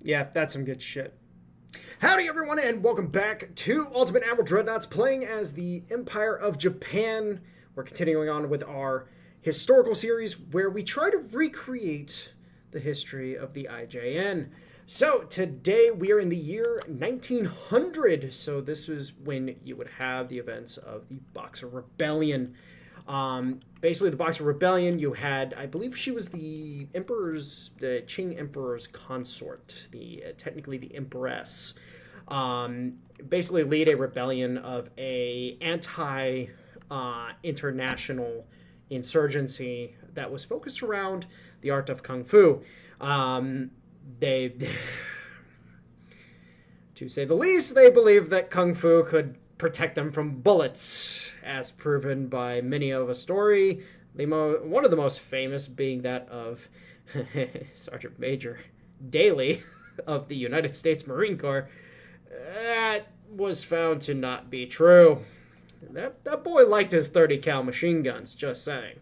Yeah, that's some good shit. Howdy, everyone, and welcome back to Ultimate Admiral Dreadnoughts, playing as the Empire of Japan. We're continuing on with our historical series where we try to recreate the history of the IJN. So, today we are in the year 1900. So, this is when you would have the events of the Boxer Rebellion. Basically, the Boxer Rebellion, you had, I believe she was the Qing Emperor's consort, technically the Empress. Basically lead a rebellion of a anti-international insurgency that was focused around the art of kung fu. They, to say the least, they believed that kung fu could protect them from bullets, as proven by many of a story. One of the most famous being that of Sergeant Major Daley of the United States Marine Corps. That was found to not be true. That boy liked his 30 cal machine guns, just saying.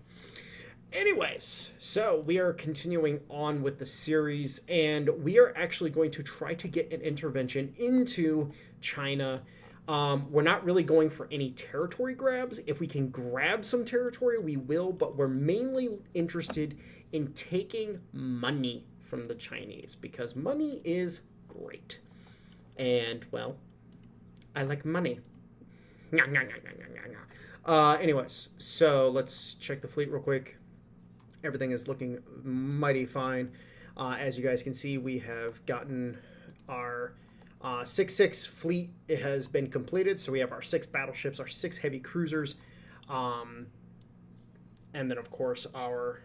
Anyways, so we are continuing on with the series, and we are actually going to try to get an intervention into China. We're not really going for any territory grabs. If we can grab some territory, we will, but we're mainly interested in taking money from the Chinese, because money is great. And, well, I like money. Anyways, so let's check the fleet real quick. Everything is looking mighty fine. As you guys can see, we have gotten our 6-6 fleet. It has been completed. So we have our 6 battleships, our 6 heavy cruisers, and then, of course, our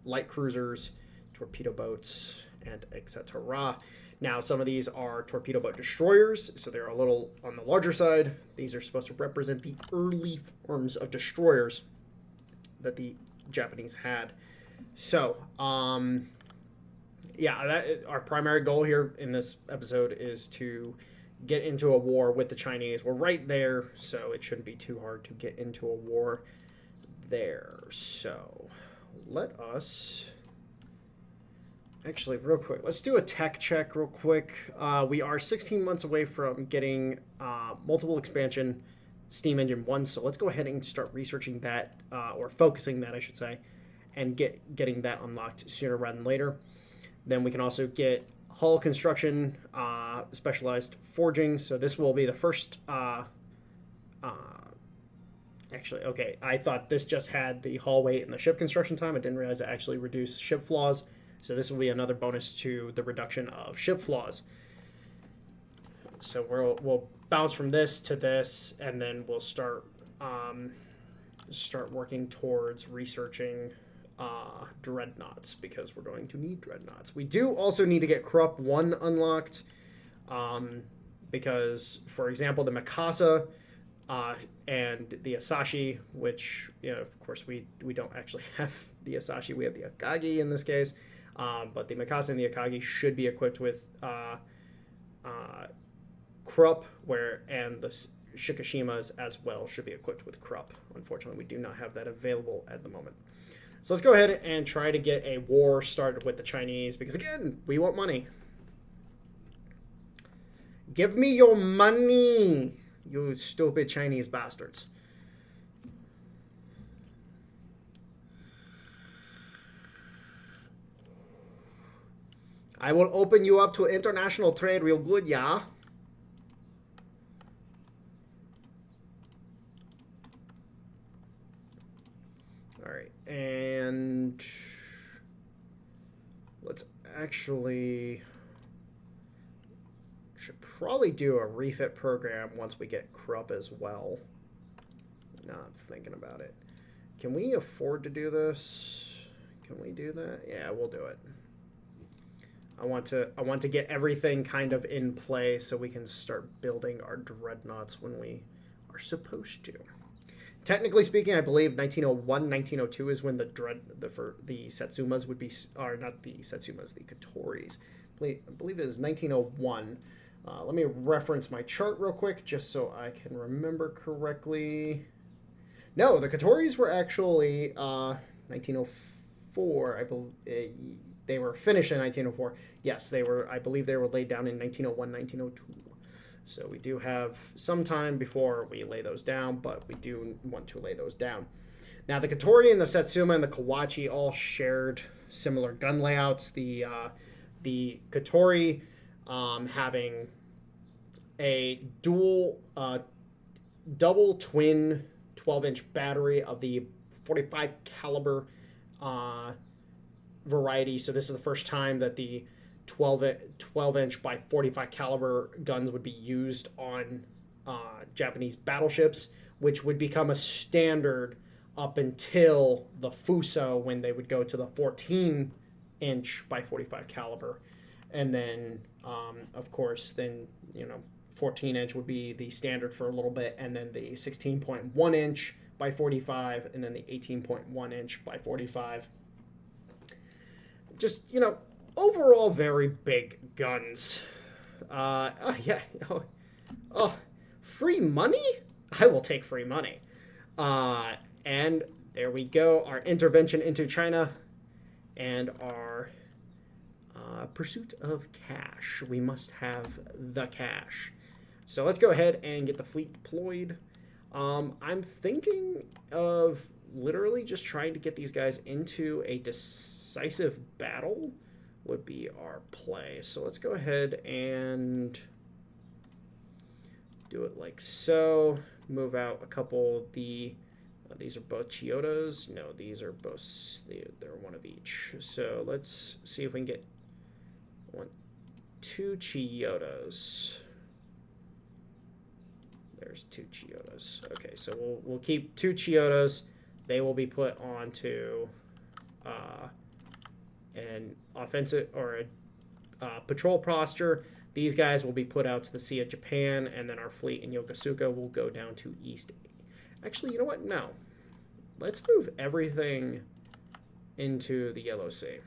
light cruisers, torpedo boats, and etc. Now, some of these are torpedo boat destroyers, so they're a little on the larger side. These are supposed to represent the early forms of destroyers that the Japanese had. So, yeah, our primary goal here in this episode is to get into a war with the Chinese. We're right there, so it shouldn't be too hard to get into a war there. So, let us... Actually, real quick, let's do a tech check real quick. We are 16 months away from getting multiple expansion steam engine 1, so let's go ahead and start researching that, or focusing that, I should say, and getting that unlocked sooner rather than later. Then we can also get hull construction, specialized forging, so this will be the first... Actually, okay, I thought this just had the hull weight and the ship construction time. I didn't realize it actually reduced ship flaws. So this will be another bonus to the reduction of ship flaws. So we'll bounce from this to this, and then we'll start working towards researching dreadnoughts, because we're going to need dreadnoughts. We do also need to get Krupp 1 unlocked, because, for example, the Mikasa and the Asashi, which, of course, we don't actually have the Asashi, we have the Akagi in this case. But the Mikasa and the Akagi should be equipped with Krupp, and the Shikishimas as well should be equipped with Krupp. Unfortunately, we do not have that available at the moment. So let's go ahead and try to get a war started with the Chinese, because, again, we want money. Give me your money, you stupid Chinese bastards. I will open you up to international trade real good, yeah? Alright, and let's actually... should probably do a refit program once we get Krupp as well. Now I'm thinking about it. Can we afford to do this? Can we do that? Yeah, we'll do it. I want to get everything kind of in play so we can start building our dreadnoughts when we are supposed to. Technically speaking, I believe 1901, 1902 is when the Satsumas would be, or not the Satsumas, the Katoris. I believe it is 1901. Let me reference my chart real quick just so I can remember correctly. No, the Katoris were actually 1904. I believe they were finished in 1904. Yes, they were. I believe they were laid down in 1901, 1902. So we do have some time before we lay those down, but we do want to lay those down. Now, the Katori and the Satsuma and the Kawachi all shared similar gun layouts. The Katori having a double twin 12-inch battery of the 45 caliber variety. So this is the first time that the 12-inch by 45 caliber guns would be used on Japanese battleships, which would become a standard up until the Fuso, when they would go to the 14-inch by 45 caliber. And then, of course, then, 14-inch would be the standard for a little bit, and then the 16.1-inch by 45, and then the 18.1-inch by 45. Just, overall very big guns. Yeah. Oh, free money? I will take free money. And there we go. Our intervention into China and our pursuit of cash. We must have the cash. So let's go ahead and get the fleet deployed. I'm thinking of literally just trying to get these guys into a decisive battle would be our play. So let's go ahead and do it like so. Move out a couple of the... these are both Chiodas. No, these are both... they're one of each. So let's see if we can get 2 Chiodas. There's 2 Chiodas. Okay, so we'll keep 2 Chiodas. They will be put onto an offensive or a patrol posture. These guys will be put out to the Sea of Japan, and then our fleet in Yokosuka will go down to East. Actually, you know what? No. Let's move everything into the Yellow Sea.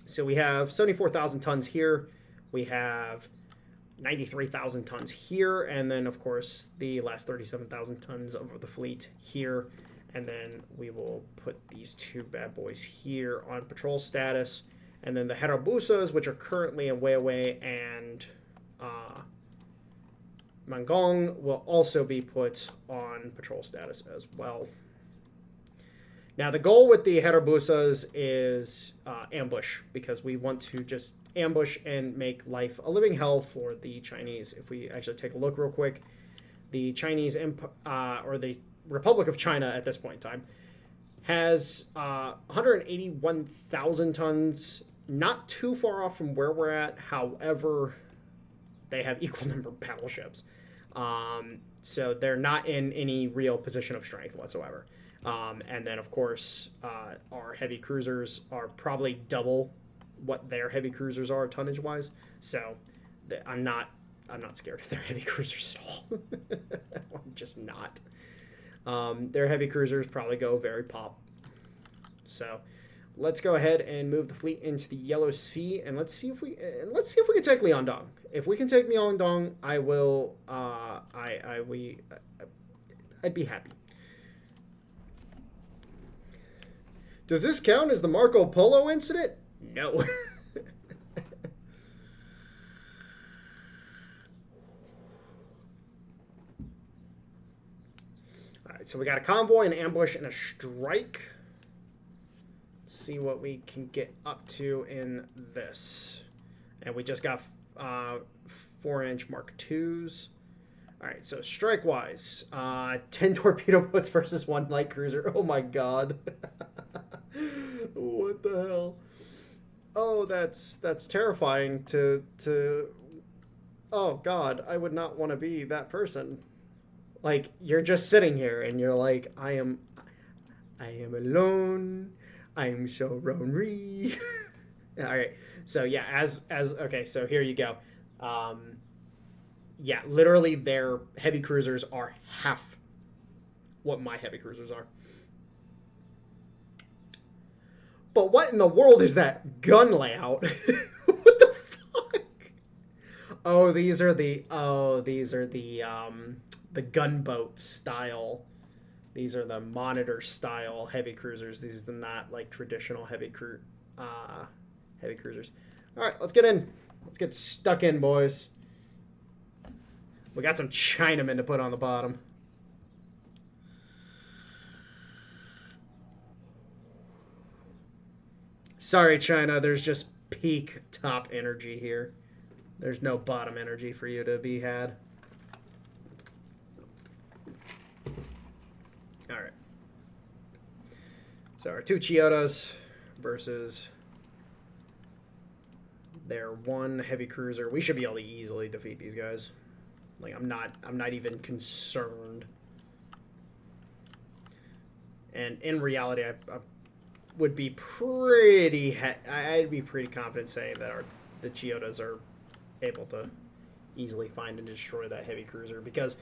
So we have 74,000 tons here. We have 93,000 tons here. And then, of course, the last 37,000 tons of the fleet here. And then we will put these 2 bad boys here on patrol status. And then the Harabusas, which are currently in Weiwei and Mangong, will also be put on patrol status as well. Now, the goal with the Harabusas is ambush, because we want to just ambush and make life a living hell for the Chinese. If we actually take a look real quick, the Chinese or the Republic of China at this point in time has 181,000 tons, not too far off from where we're at. However, they have equal number of battleships. So they're not in any real position of strength whatsoever. And then, of course, our heavy cruisers are probably double what their heavy cruisers are tonnage-wise. So I'm not scared of their heavy cruisers at all. I'm just not. Their heavy cruisers probably go very pop. So let's go ahead and move the fleet into the Yellow Sea, and let's see if we can take Liaodong. If we can take Liaodong, I will. I'd be happy. Does this count as the Marco Polo incident? No. All right, so we got a convoy, an ambush, and a strike. Let's see what we can get up to in this. And we just got 4-inch Mark IIs. All right, so strike-wise, 10 torpedo boats versus 1 light cruiser. Oh, my God. What the hell? Oh, that's terrifying to... Oh, God, I would not want to be that person. Like, you're just sitting here, and you're like, I am alone. I am so lonely. All right, so, yeah, okay, so here you go. Yeah, literally their heavy cruisers are half what my heavy cruisers are. But what in the world is that gun layout? What the fuck? These are the gunboat style These are the monitor style heavy cruisers. These are not like traditional heavy cruisers. All right, let's get in. Let's get stuck in, boys. We got some Chinamen to put on the bottom. Sorry, China. There's just peak top energy here. There's no bottom energy for you to be had. All right. So our 2 Chiodas versus their 1 heavy cruiser. We should be able to easily defeat these guys. Like I'm not even concerned. And in reality, I would be I'd be pretty confident saying that the Chiodas are able to easily find and destroy that heavy cruiser, because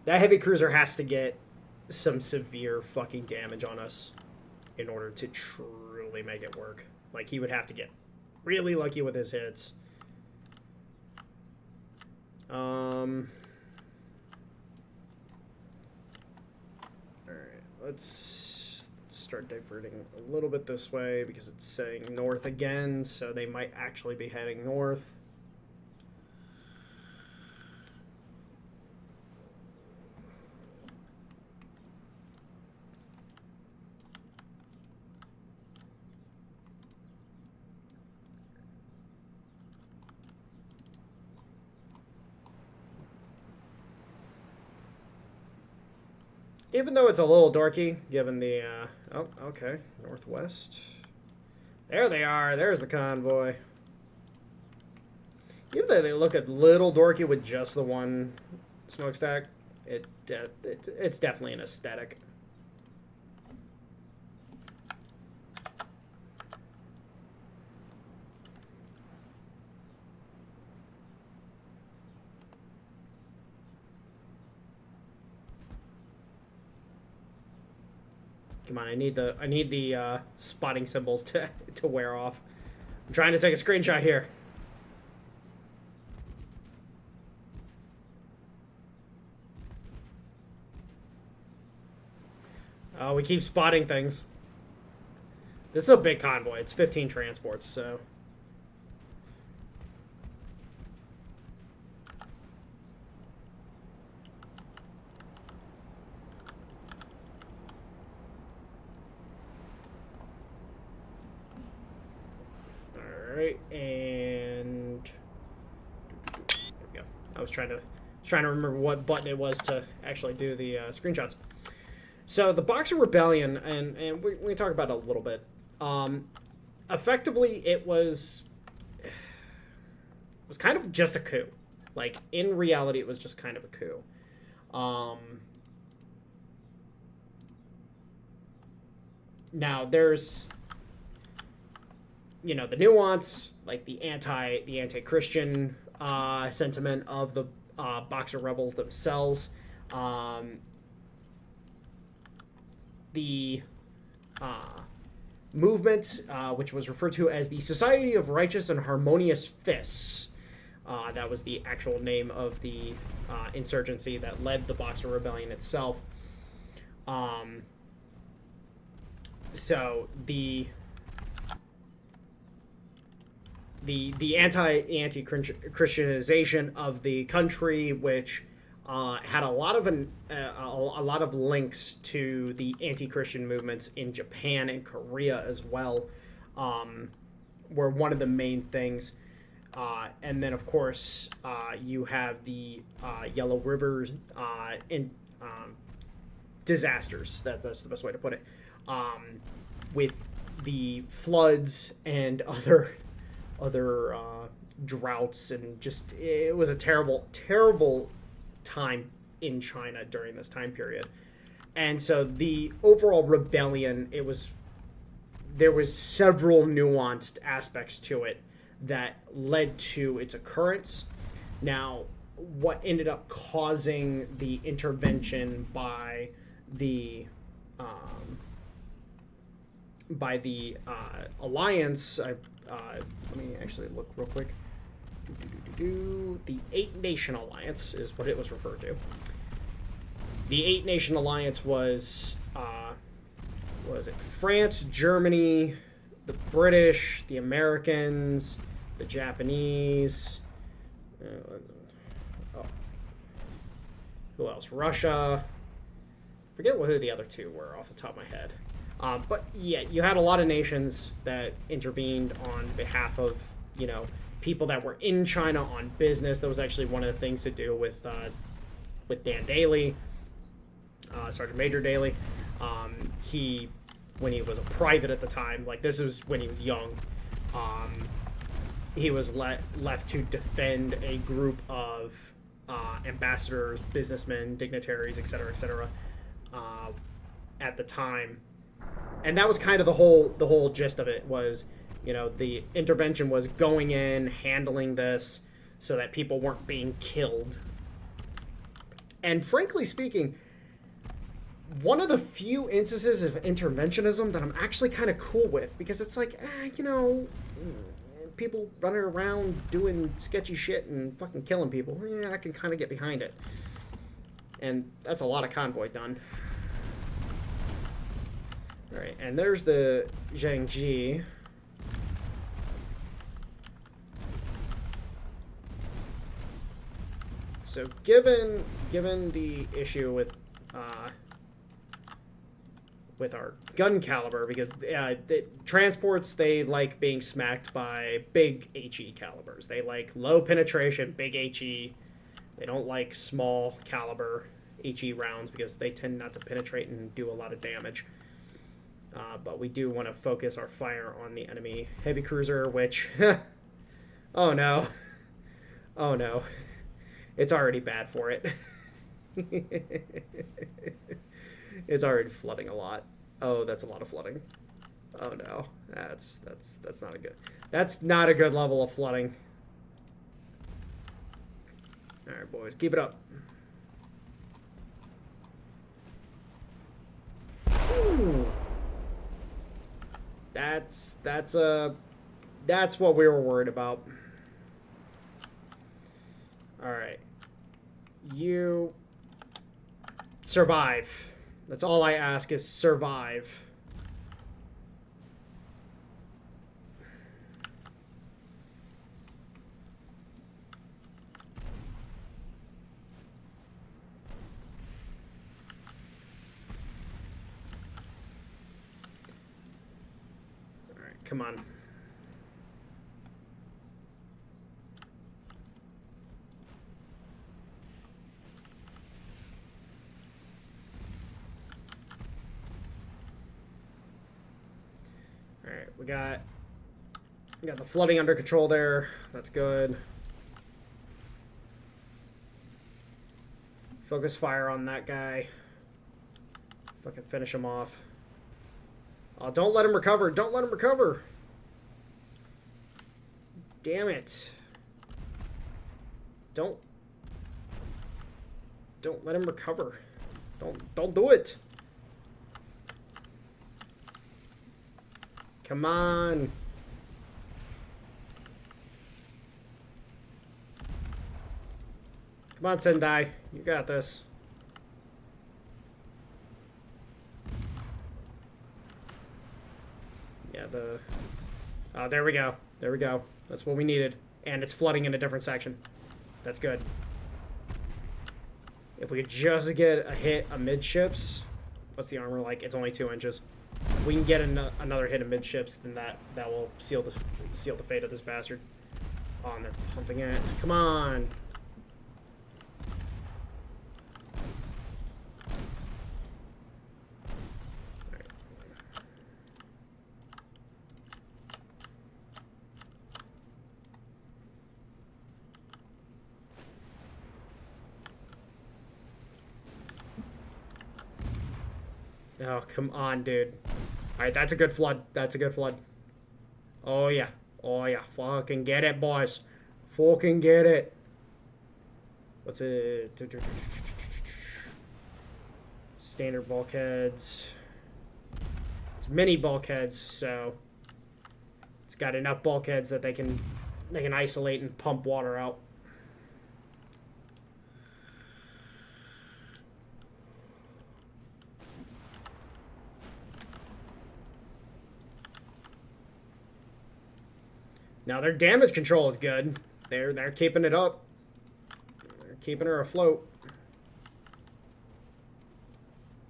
that heavy cruiser has to get some severe fucking damage on us in order to truly make it work. Like, he would have to get really lucky with his hits. Alright, let's start diverting a little bit this way, because it's saying north again, so they might actually be heading north. Even though it's a little dorky, given the, oh, okay, northwest. There they are. There's the convoy. Even though they look a little dorky with just the 1 smokestack, it's definitely an aesthetic. Come on, I need the spotting symbols to wear off. I'm trying to take a screenshot here. Oh, we keep spotting things. This is a big convoy. It's 15 transports, so. And there we go. I was trying to remember what button it was to actually do the screenshots. So the Boxer Rebellion, and we talk about it a little bit. Effectively, it was kind of just a coup. Like, in reality, it was just kind of a coup. Now there's, you know, the nuance, like the anti-Christian sentiment of the Boxer rebels themselves. The movement, which was referred to as the Society of Righteous and Harmonious Fists. That was the actual name of the insurgency that led the Boxer Rebellion itself. So the anti-Christianization of the country, which had a lot of links to the anti-Christian movements in Japan and Korea as well, were one of the main things. And then, of course, you have the Yellow River disasters. That's the best way to put it. With the floods and other droughts, and just, it was a terrible time in China during this time period. And so the overall rebellion, there was several nuanced aspects to it that led to its occurrence. Now, what ended up causing the intervention by the alliance, let me actually look real quick. The 8-Nation Alliance is what it was referred to. The 8-Nation Alliance was what is it? France, Germany, the British, the Americans, the Japanese. Oh, who else? Russia. Forget who the other two were off the top of my head. But yeah, you had a lot of nations that intervened on behalf of, you know, people that were in China on business. That was actually one of the things to do with Dan Daly, Sergeant Major Daly. He, when he was a private at the time, like this was when he was young, he was left to defend a group of ambassadors, businessmen, dignitaries, etc., at the time. And that was kind of the whole gist of it was, you know, the intervention was going in, handling this so that people weren't being killed. And frankly speaking, one of the few instances of interventionism that I'm actually kind of cool with, because it's like, you know, people running around doing sketchy shit and fucking killing people. I can kind of get behind it. And that's a lot of convoy done. Alright, and there's the Zhangji. So given the issue with our gun caliber, because the transports, they like being smacked by big HE calibers. They like low penetration, big HE. They don't like small caliber HE rounds because they tend not to penetrate and do a lot of damage. But we do want to focus our fire on the enemy heavy cruiser, which... oh no. Oh no. It's already bad for it. It's already flooding a lot. Oh, that's a lot of flooding. Oh no. That's not a good... That's not a good level of flooding. Alright, boys. Keep it up. Ooh. That's what we were worried about. Alright. You survive. That's all I ask is survive. Alright, come on. Alright, we got the flooding under control there. That's good. Focus fire on that guy. Fucking finish him off. Oh, don't let him recover. Don't let him recover. Damn it. Don't let him recover. Don't do it. Come on. Come on, Sendai. You got this. Yeah, oh, there we go. There we go. That's what we needed. And it's flooding in a different section. That's good. If we could just get a hit amidships. What's the armor like? It's only 2 inches. If we can get another hit amidships, then that will seal the fate of this bastard. Oh, and they're pumping it. Come on. Oh, come on, dude. Alright, that's a good flood. That's a good flood. Oh, yeah. Oh, yeah. Fucking get it, boys. Fucking get it. What's it? Standard bulkheads. It's mini bulkheads, so it's got enough bulkheads that they can isolate and pump water out. Now their damage control is good. They're keeping it up. They're keeping her afloat.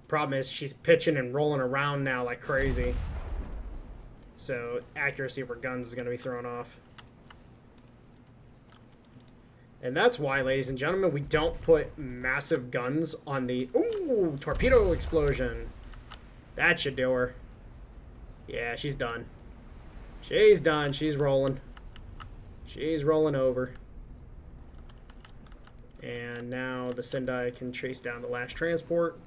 Problem is she's pitching and rolling around now like crazy. So accuracy of her guns is going to be thrown off. And that's why, ladies and gentlemen, we don't put massive guns on the... Ooh, torpedo explosion. That should do her. Yeah, she's done. She's done. She's rolling. She's rolling over. And now the Sendai can chase down the last transport.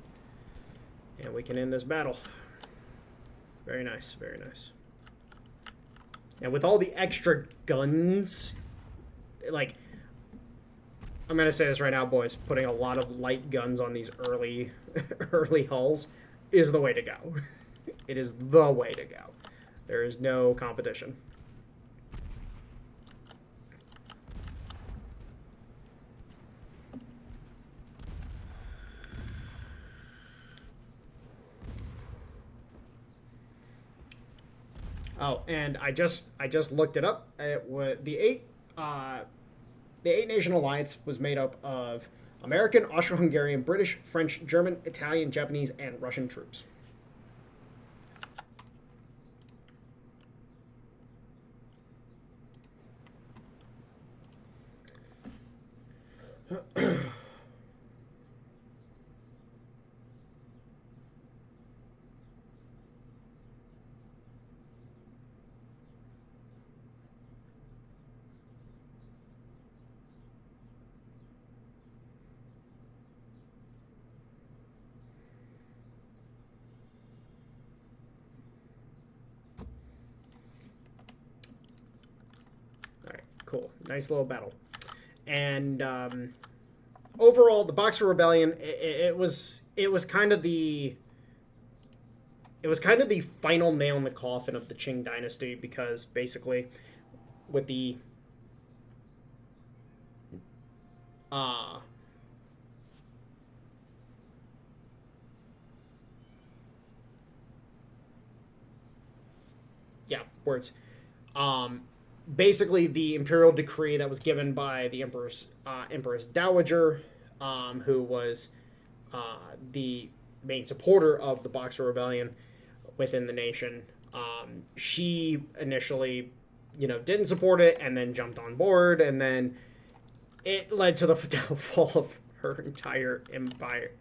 And we can end this battle. Very nice, very nice. And with all the extra guns, like... I'm going to say this right now, boys. Putting a lot of light guns on these early hulls is the way to go. It is the way to go. There is no competition. Oh, and I just looked it up. The eight nation alliance was made up of American, Austro-Hungarian, British, French, German, Italian, Japanese, and Russian troops. Cool. Nice little battle. And overall, the Boxer Rebellion, it was kind of the final nail in the coffin of the Qing dynasty, because basically with the words. Basically, the imperial decree that was given by the Empress Dowager, who was the main supporter of the Boxer Rebellion within the nation, she initially, didn't support it, and then jumped on board, and then it led to the downfall of her entire empire,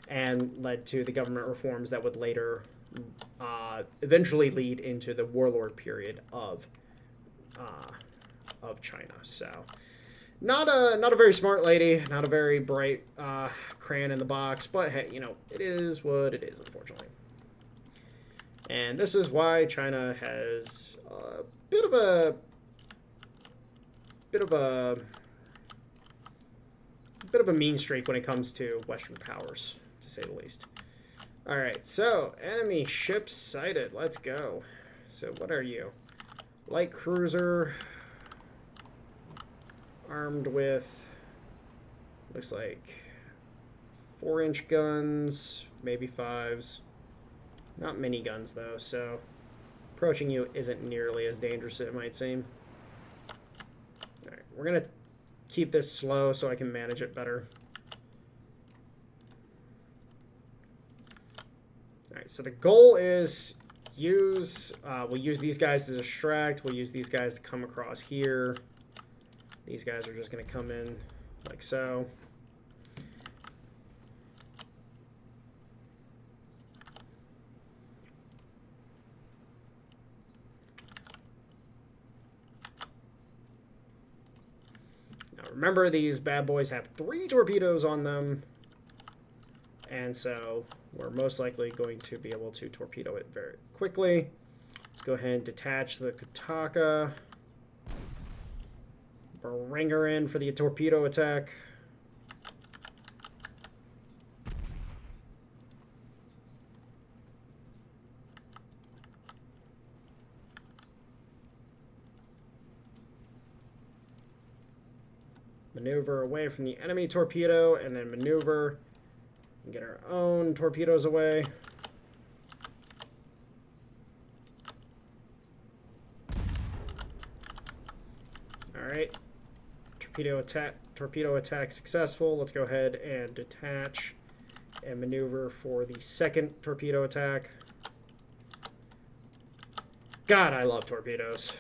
and led to the government reforms that would later eventually lead into the warlord period of China. So, not a very smart lady, not a very bright crayon in the box, but hey, it is what it is, unfortunately. And this is why China has a bit of a mean streak when it comes to Western powers, to say the least. Alright, so, enemy ships sighted. Let's go. So, what are you? Light cruiser. Armed with, looks like 4-inch guns, maybe 5s. Not mini guns, though, so approaching you isn't nearly as dangerous as it might seem. Alright, we're going to keep this slow so I can manage it better. Alright, so the goal is we'll use these guys to distract. We'll use these guys to come across here. These guys are just going to come in like so. Now remember, these bad boys have 3 torpedoes on them. And so we're most likely going to be able to torpedo it very quickly. Let's go ahead and detach the Kataka. Bring her in for the torpedo attack. Maneuver away from the enemy torpedo, and then maneuver and get our own torpedoes away. Alright. Torpedo attack successful. Let's go ahead and detach and maneuver for the second torpedo attack. God, I love torpedoes.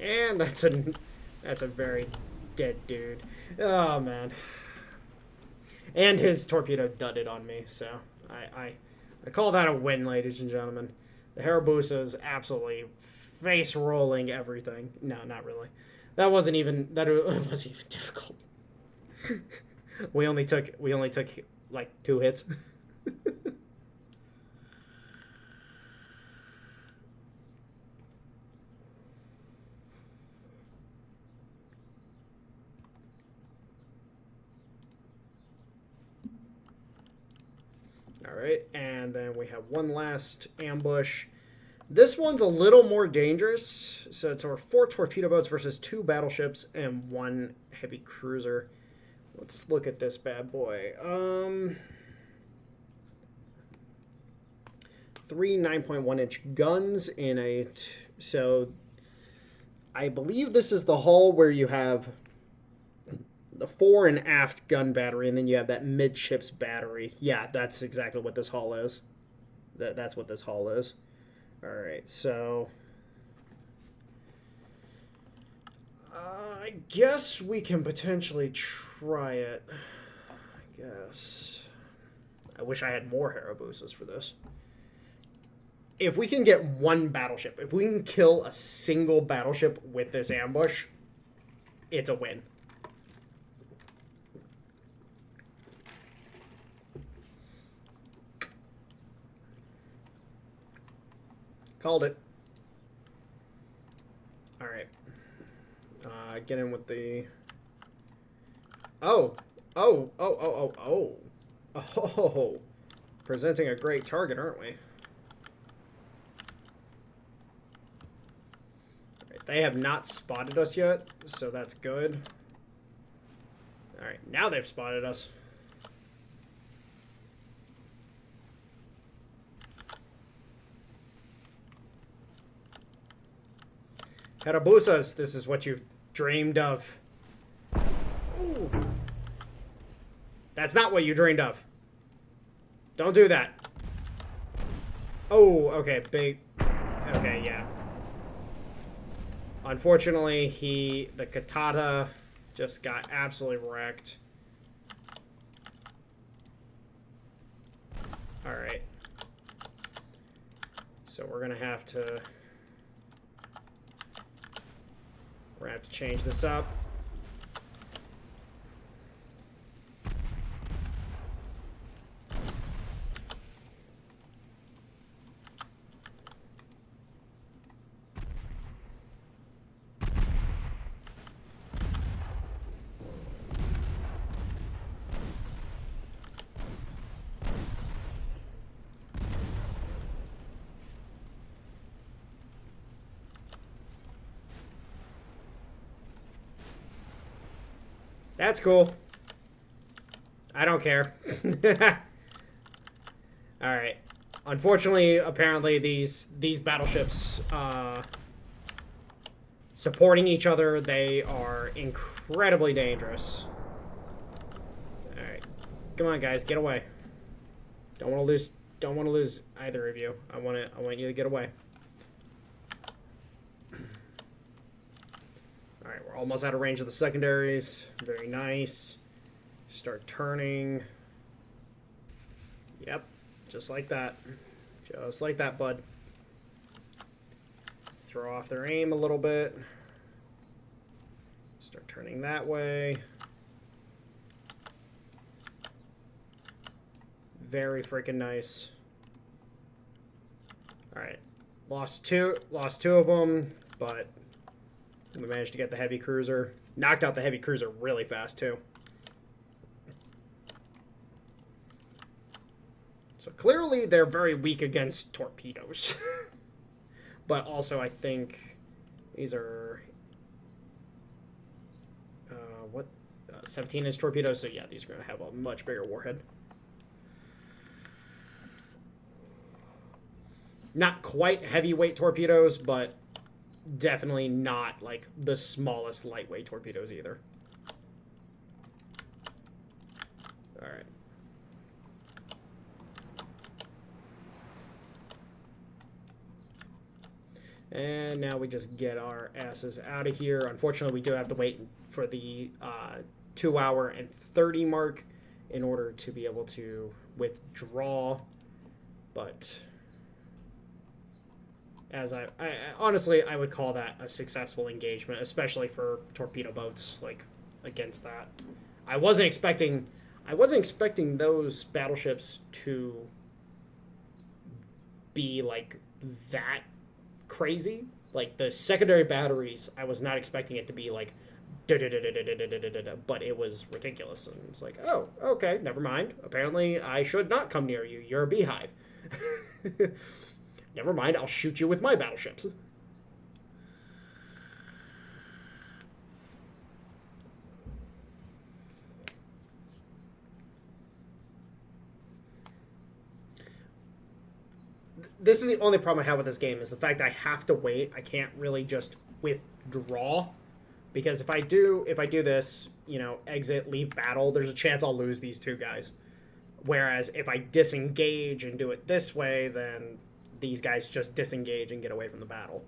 And that's a very dead dude. Oh man. And his torpedo dudded on me, so I call that a win, ladies and gentlemen. The Hayabusa is absolutely face rolling everything. No, not really. That wasn't even difficult. we only took like 2 hits. Alright, and then we have one last ambush. This one's a little more dangerous. So it's our 4 torpedo boats versus 2 battleships and 1 heavy cruiser. Let's look at this bad boy. 3 9.1-inch guns in a... So I believe this is the hull where you have the fore and aft gun battery, and then you have that midships battery. Yeah, that's exactly what this hull is. That's what this hull is. All right, so I guess we can potentially try it. I guess. I wish I had more Hayabusas for this. If we can get one battleship, if we can kill a single battleship with this ambush, it's a win. Called it. All right. Get in with the... Oh. Presenting a great target, aren't we? All right. They have not spotted us yet, so that's good. All right. Now they've spotted us. Hayabusas, this is what you've dreamed of. Ooh. That's not what you dreamed of. Don't do that. Oh, okay, big. Okay, yeah. Unfortunately, the Katata just got absolutely wrecked. Alright. So we're gonna have to... We're going to have to change this up. That's cool. I don't care. Alright. Unfortunately, apparently, these battleships supporting each other, they are incredibly dangerous. Alright. Come on, guys, get away. Don't want to lose either of you. I want you to get away. Alright, we're almost out of range of the secondaries. Very nice. Start turning. Yep, just like that. Just like that, bud. Throw off their aim a little bit. Start turning that way. Very freaking nice. Alright. Lost two of them, but we managed to get the heavy cruiser. Knocked out the heavy cruiser really fast, too. So clearly they're very weak against torpedoes. But also, I think these are 17-inch torpedoes. So yeah, these are going to have a much bigger warhead. Not quite heavyweight torpedoes, but definitely not like the smallest lightweight torpedoes either. All right. And now we just get our asses out of here. Unfortunately, we do have to wait for the 2 hour and 30 mark in order to be able to withdraw. But as I honestly, I would call that a successful engagement, especially for torpedo boats, like against that. I wasn't expecting those battleships to be like that crazy. Like the secondary batteries, I was not expecting it to be like but it was ridiculous. And it's like, oh, okay, never mind. Apparently I should not come near you. You're a beehive. Never mind, I'll shoot you with my battleships. This is the only problem I have with this game, is the fact I have to wait. I can't really just withdraw, because if I do this, you know, exit, leave battle, there's a chance I'll lose these two guys. Whereas if I disengage and do it this way, then these guys just disengage and get away from the battle.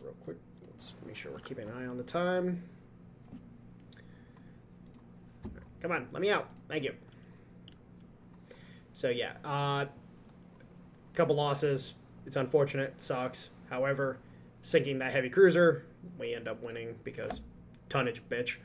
Real quick, let's make sure we're keeping an eye on the time. Come on, let me out. Thank you. So yeah, couple losses. It's unfortunate. It sucks. However, sinking that heavy cruiser, we end up winning because tonnage, bitch.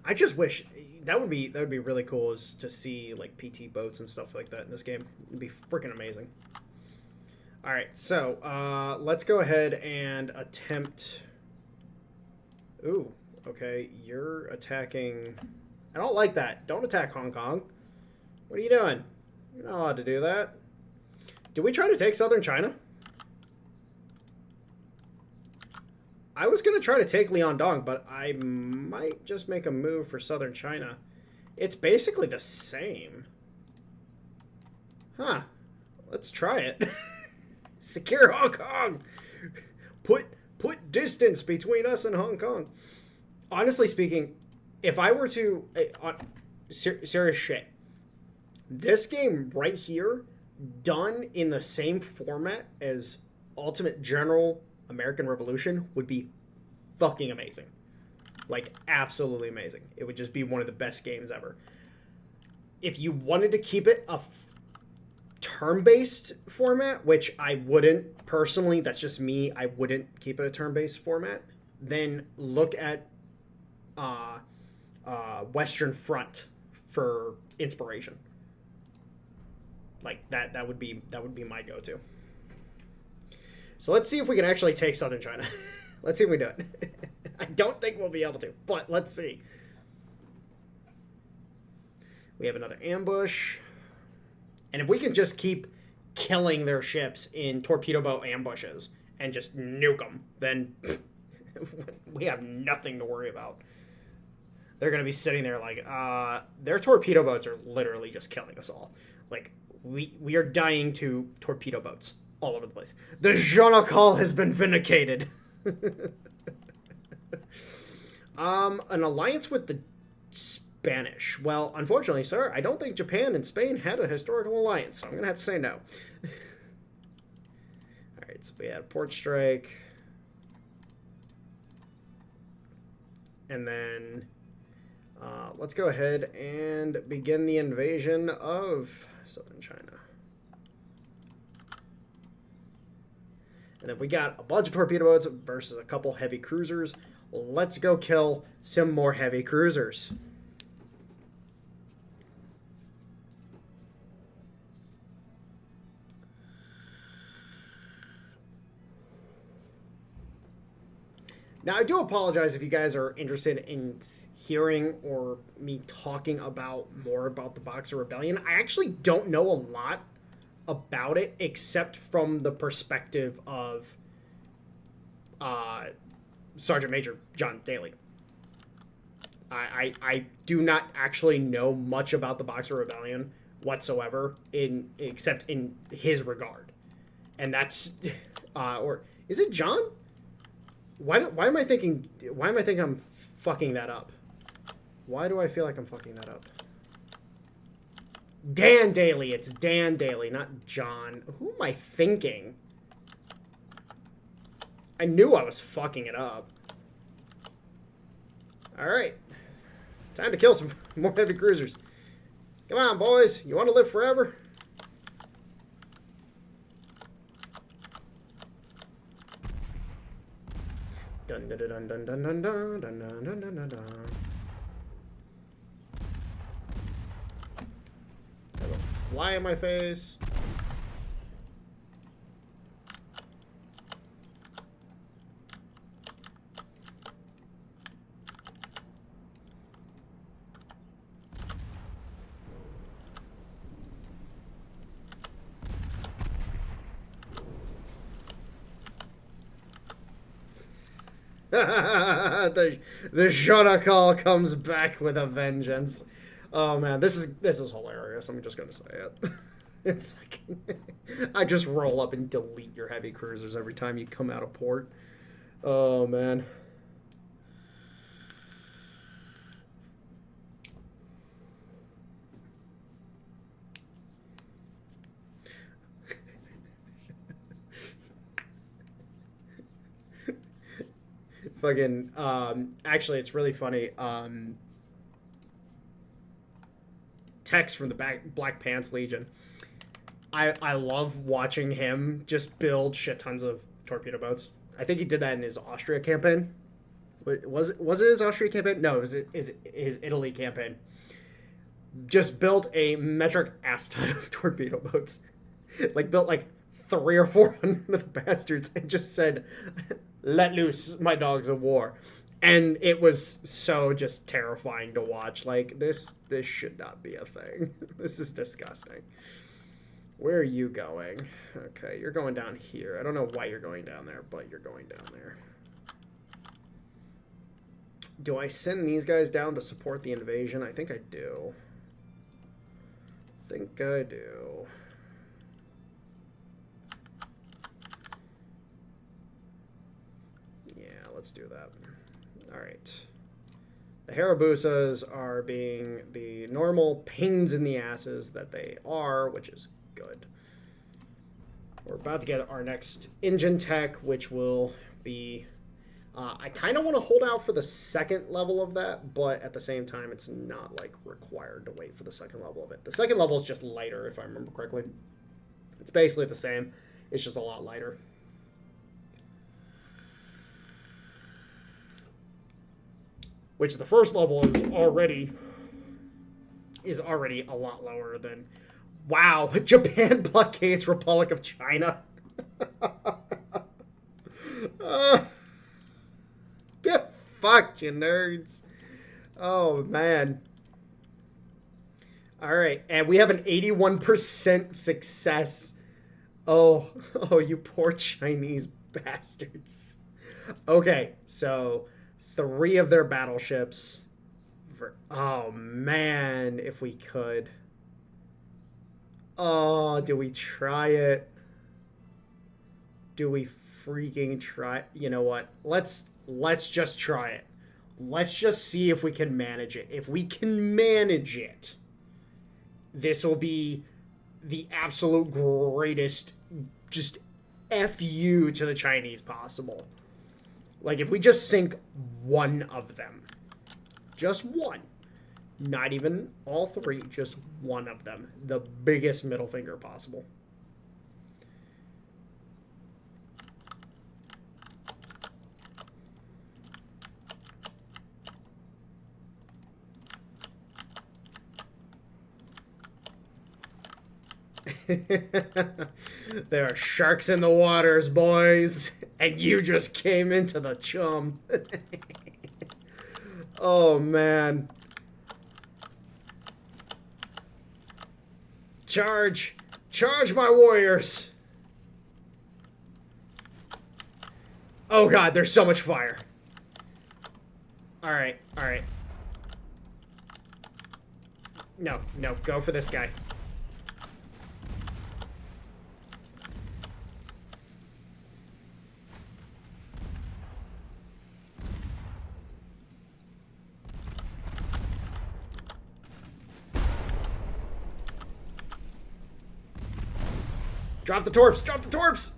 I just wish that would be really cool, is to see like PT boats and stuff like that in this game. It'd be freaking amazing. All right, so let's go ahead and attempt. Ooh, okay, you're attacking. I don't like that. Don't attack Hong Kong. What are you doing? You're not allowed to do that. Did we try to take southern China? I was going to try to take Liaodong, but I might just make a move for southern China. It's basically the same. Huh. Let's try it. Secure Hong Kong. Put distance between us and Hong Kong. Honestly speaking, if I were to... serious shit. This game right here, done in the same format as Ultimate General American Revolution, would be fucking amazing. Like, absolutely amazing. It would just be one of the best games ever. If you wanted to keep it a turn-based format, which I wouldn't personally, that's just me, I wouldn't keep it a turn-based format, then look at Western Front for inspiration. Like, that would be my go-to. So let's see if we can actually take southern China. Let's see if we do it. I don't think we'll be able to, but let's see. We have another ambush. And if we can just keep killing their ships in torpedo boat ambushes and just nuke them, then we have nothing to worry about. They're going to be sitting there like, their torpedo boats are literally just killing us all. Like, we are dying to torpedo boats all over the place. The Jonacol has been vindicated. An alliance with the Spanish. Well, unfortunately, sir, I don't think Japan and Spain had a historical alliance, so I'm going to have to say no. Alright, so we had port strike. And then let's go ahead and begin the invasion of southern China. And then we got a bunch of torpedo boats versus a couple heavy cruisers. Let's go kill some more heavy cruisers. Now, I do apologize if you guys are interested in hearing or me talking about more about the Boxer Rebellion. I actually don't know a lot about it except from the perspective of Sergeant Major John Daly. I do not actually know much about the Boxer Rebellion whatsoever, except in his regard. And that's... or is it John? Why am I thinking I'm fucking that up? Why do I feel like I'm fucking that up? Dan Daly. It's Dan Daly, not John. Who am I thinking? I knew I was fucking it up. Alright. Time to kill some more heavy cruisers. Come on, boys. You want to live forever? Dun dun dun dun dun dun dun dun dun dun dun dun dun. Have a fly in my face. the Shonakal comes back with a vengeance. Oh man, this is hilarious. I'm just gonna say it. It's like I just roll up and delete your heavy cruisers every time you come out of port. Oh man. Fucking actually it's really funny. Tex from the Black Pants Legion. I love watching him just build shit tons of torpedo boats. I think he did that in his Austria campaign. Was it his Austria campaign? No, it was his Italy campaign. Just built a metric ass ton of torpedo boats. Like built like 300 or 400 of the bastards and just said, "Let loose my dogs of war." And it was so just terrifying to watch. Like, this should not be a thing. This is disgusting. Where are you going? Okay, you're going down here. I don't know why you're going down there, but you're going down there. Do I send these guys down to support the invasion? I think I do. I think I do. Yeah, let's do that. All right. The Harabusas are being the normal pains in the asses that they are, which is good. We're about to get our next engine tech, which will be... I kind of want to hold out for the second level of that, but at the same time, it's not, like, required to wait for the second level of it. The second level is just lighter, if I remember correctly. It's basically the same. It's just a lot lighter. Which the first level is already a lot lower than... Wow, Japan blockades Republic of China. Get fucked, you nerds. Oh, man. All right, and we have an 81% success. Oh, you poor Chinese bastards. Okay, so... 3 of their battleships. Oh, man, if we could. Oh, do we try it? Do we freaking try? You know what? Let's just try it. Let's just see if we can manage it. If we can manage it, this will be the absolute greatest just F you to the Chinese possible. Like, if we just sink one of them. Just one. Not even all 3, just one of them. The biggest middle finger possible. There are sharks in the waters, boys. And you just came into the chum. Oh, man. Charge! Charge, my warriors! Oh, God, there's so much fire. Alright, alright. No, no, go for this guy. Drop the torps! Drop the torps!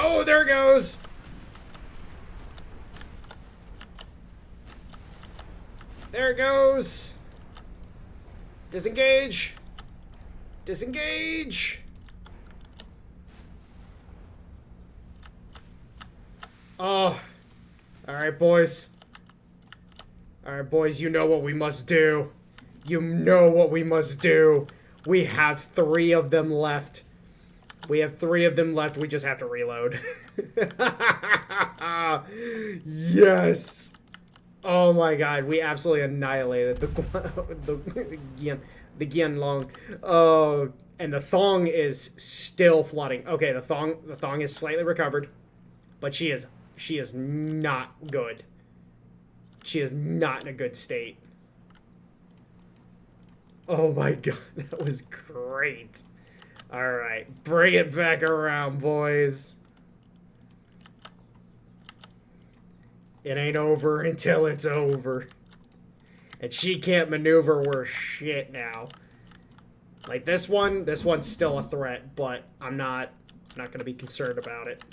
Oh, there it goes! There it goes! Disengage! Disengage! Oh. Alright, boys. Alright, boys, you know what we must do. You know what we must do. We have 3 of them left. We have 3 of them left. We just have to reload. Yes! Oh my god, we absolutely annihilated the Gianlong. Oh, and the Thong is still flooding. Okay, the Thong is slightly recovered, but she is not good. She is not in a good state. Oh my god, that was great. Alright, bring it back around, boys. It ain't over until it's over. And she can't maneuver worth shit now. Like this one's still a threat, but I'm not gonna be concerned about it.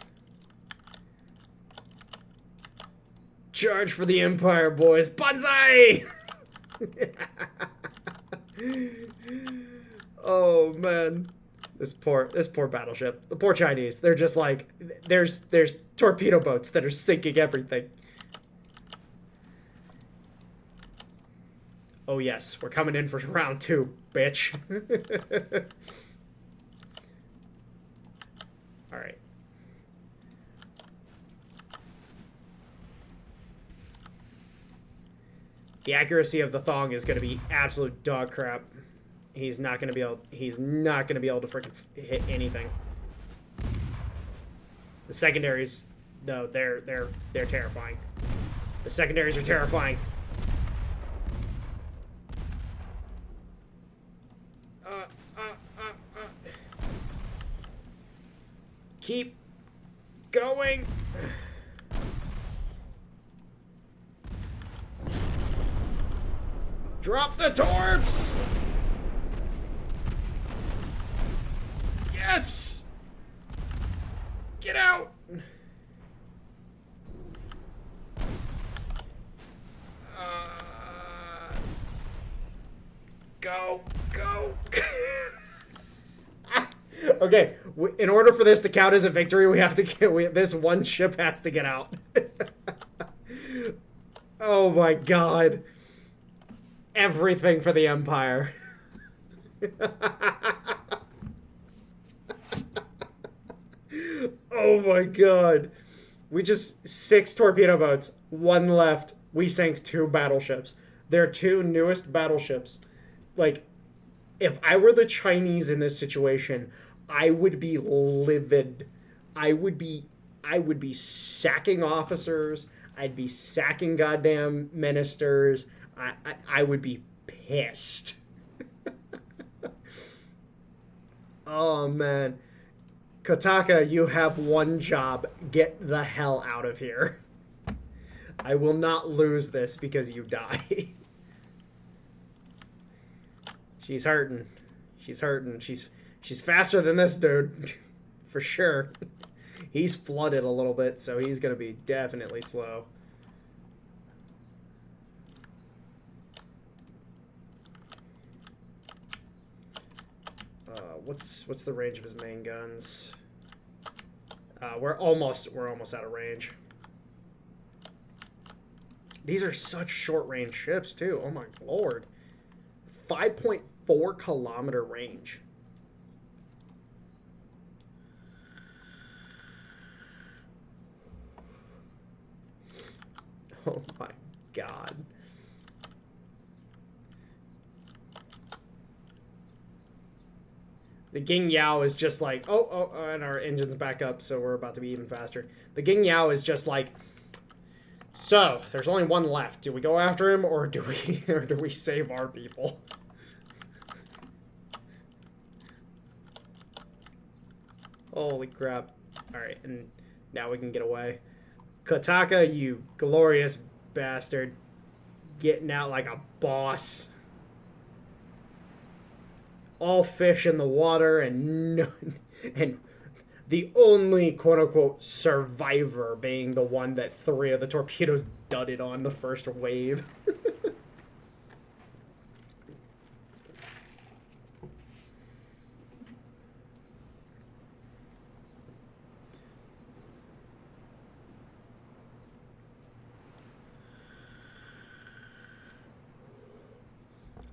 Charge for the Empire, boys. Banzai! Oh man. This poor battleship. The poor Chinese. They're just like, there's torpedo boats that are sinking everything. Oh yes, we're coming in for round 2, bitch. Alright. The accuracy of the Thong is going to be absolute dog crap. He's not going to be able to freaking hit anything. The secondaries, no, they're terrifying. The secondaries are terrifying. Keep going. Drop the torps! Yes! Get out! Go! Okay, in order for this to count as a victory, we have to get... this one ship has to get out. Oh my god. Everything for the Empire. Oh my god. We just 6 torpedo boats, 1 left. We sank 2 battleships. Their 2 newest battleships like, if I were the Chinese in this situation, I would be livid. I would be sacking officers. I'd be sacking goddamn ministers. I would be pissed. Oh man. Kotaka, you have one job. Get the hell out of here. I will not lose this because you die. She's hurting. She's hurting. She's faster than this dude. For sure. He's flooded a little bit, so he's going to be definitely slow. What's the range of his main guns? We're almost out of range. These are such short range ships too. Oh my lord. 5.4 kilometer range. Oh my god. The Ging Yao is just like, and our engine's back up, so we're about to be even faster. The Ging Yao is just like, so there's only one left. Do we go after him, or do we save our people? Holy crap! All right, and now we can get away. Kotaka, you glorious bastard, getting out like a boss. All fish in the water, and the only quote-unquote survivor being the one that 3 of the torpedoes dudded on the first wave.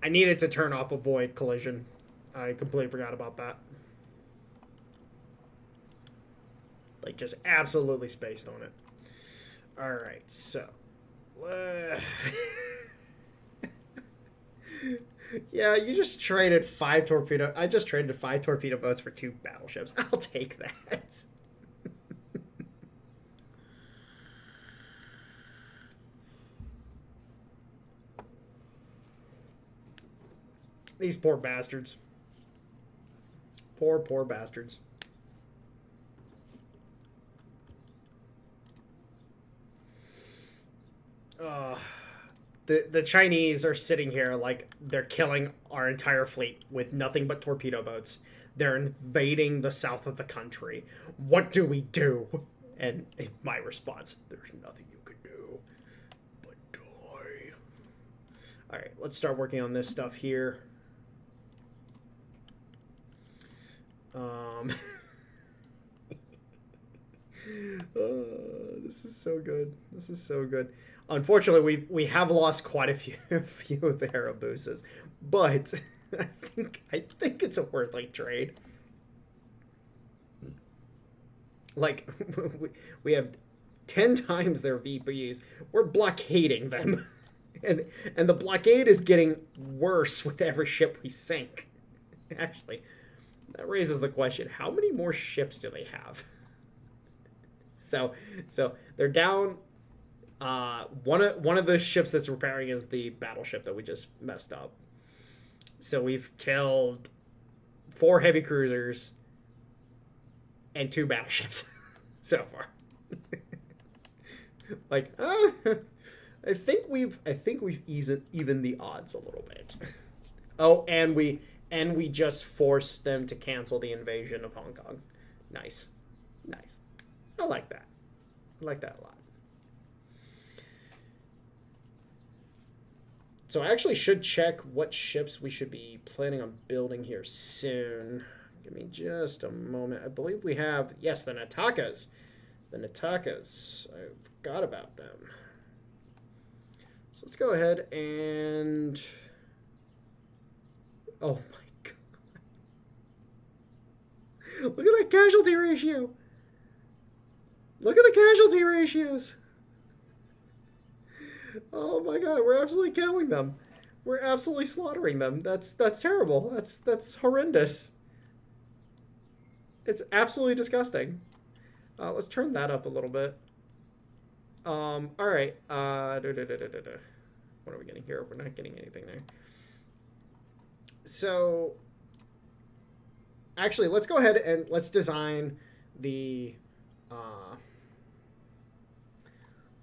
I needed to turn off avoid collision. I completely forgot about that. Like, just absolutely spaced on it. Alright, so. Yeah, you just traded 5 torpedo. I just traded 5 torpedo boats for 2 battleships. I'll take that. These poor bastards. Poor bastards. The Chinese are sitting here like they're killing our entire fleet with nothing but torpedo boats. They're invading the south of the country. What do we do? And my response, there's nothing you can do but die. All right, let's start working on this stuff here. This is so good. This is so good. Unfortunately, we have lost quite a few of the Hayabusa's, but I think it's a worthy trade. Like we have 10 times their VPs. We're blockading them, and the blockade is getting worse with every ship we sink. Actually, that raises the question: how many more ships do they have? So they're down. One of the ships that's repairing is the battleship that we just messed up. So we've killed 4 heavy cruisers and 2 battleships so far. Like, I think we've evened the odds a little bit. Oh, and we just forced them to cancel the invasion of Hong Kong. Nice. I like that. I like that a lot. So I actually should check what ships we should be planning on building here soon. Give me just a moment. I believe we have, yes, the Natakas. The Natakas. I forgot about them. So let's go ahead and... Oh my god. Look at that casualty ratio. Look at the casualty ratios. Oh my god, we're absolutely killing them. We're absolutely slaughtering them. That's terrible. That's horrendous. It's absolutely disgusting. Let's turn that up a little bit. All right. What are we getting here? We're not getting anything there. So, actually, let's go ahead and let's design the.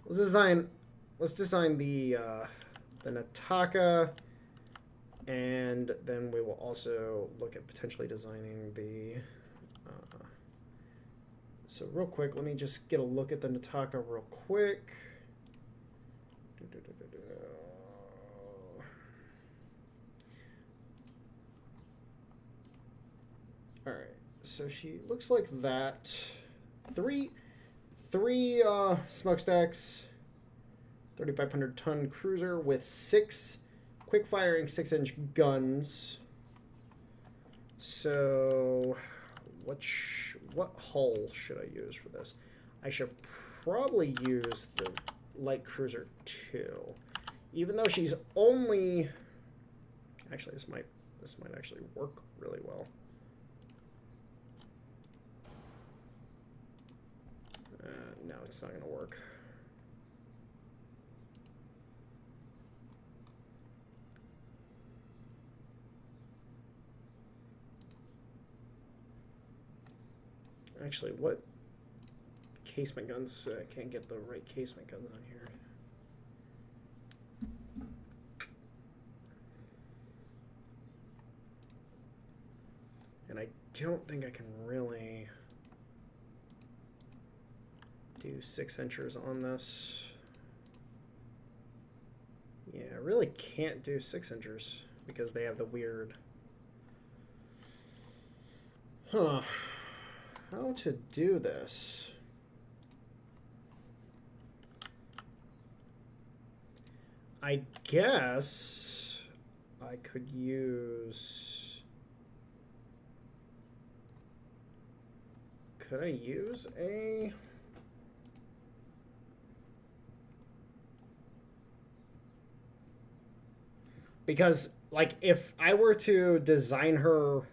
Let's design the Nataka, and then we will also look at potentially designing the. So real quick, let me just get a look at the Nataka real quick. All right, so she looks like that. Three smokestacks, 3,500-ton cruiser with 6 quick-firing 6-inch guns. So, what hull should I use for this? I should probably use the light cruiser 2, even though she's only. Actually, this might actually work really well. No, it's not going to work. Actually, what casement guns? I can't get the right casement guns on here. And I don't think I can really do 6-inchers on this. Yeah, I really can't do 6-inchers because they have the weird. Huh. How to do this? I guess I could use. Could I use a. Because, like, if I were to design her.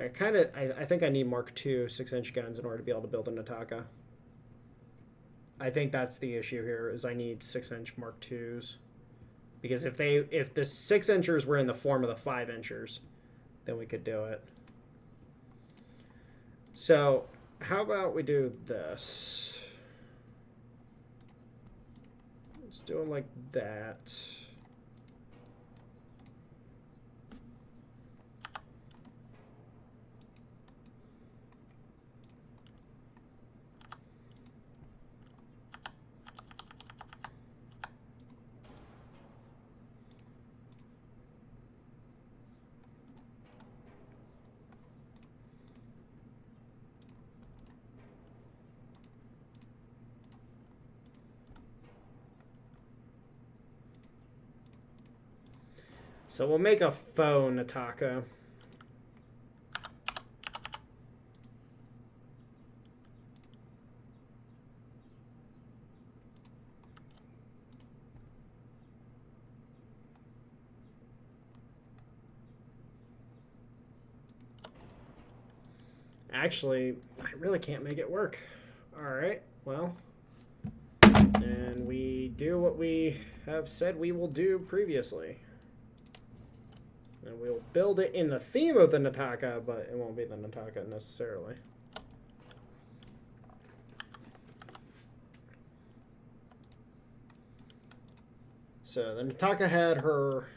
I think I need Mark II 6-inch guns in order to be able to build a Nataka. I think that's the issue here, is I need 6-inch Mark IIs. Because if the 6-inchers were in the form of the 5-inchers, then we could do it. So, how about we do this? Let's do it like that. So we'll make a faux Nataka. Actually, I really can't make it work. All right, well, and we do what we have said we will do previously. And we'll build it in the theme of the Nataka, but it won't be the Nataka necessarily. So the Nataka had her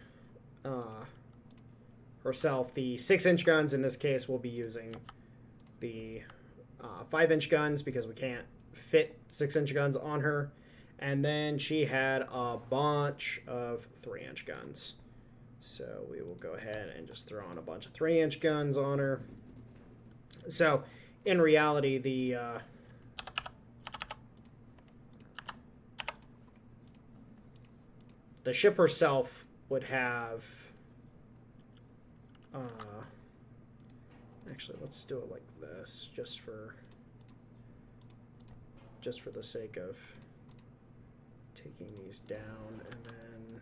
herself the 6-inch guns. In this case, we'll be using the 5-inch guns because we can't fit 6-inch guns on her. And then she had a bunch of 3-inch guns. So we will go ahead and just throw on a bunch of 3-inch guns on her. So in reality, the ship herself would have. Actually, let's do it like this, just for the sake of. taking these down, and then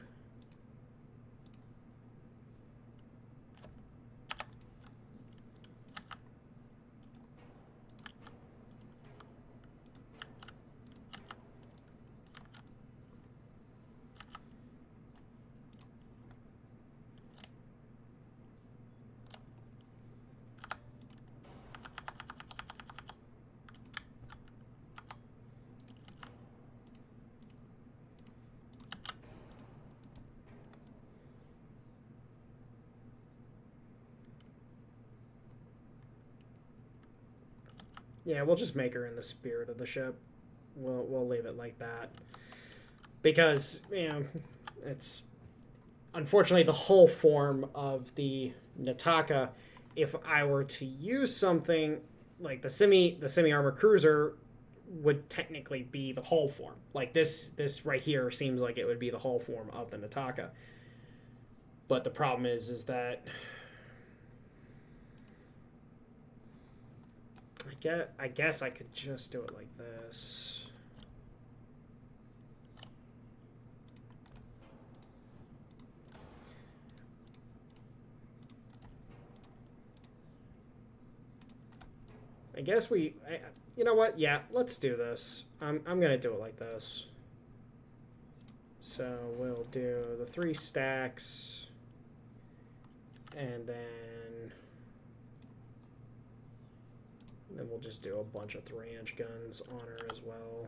yeah, we'll just make her in the spirit of the ship. We'll leave it like that. Because, you know, it's unfortunately the whole form of the Nataka. If I were to use something like the semi armor cruiser would technically be the hull form. Like this right here seems like it would be the hull form of the Nataka. But the problem is that I guess I could just do it like this. I guess you know what? Yeah, let's do this. I'm gonna do it like this. So we'll do the 3 stacks, and then we'll just do a bunch of 3-inch guns on her as well.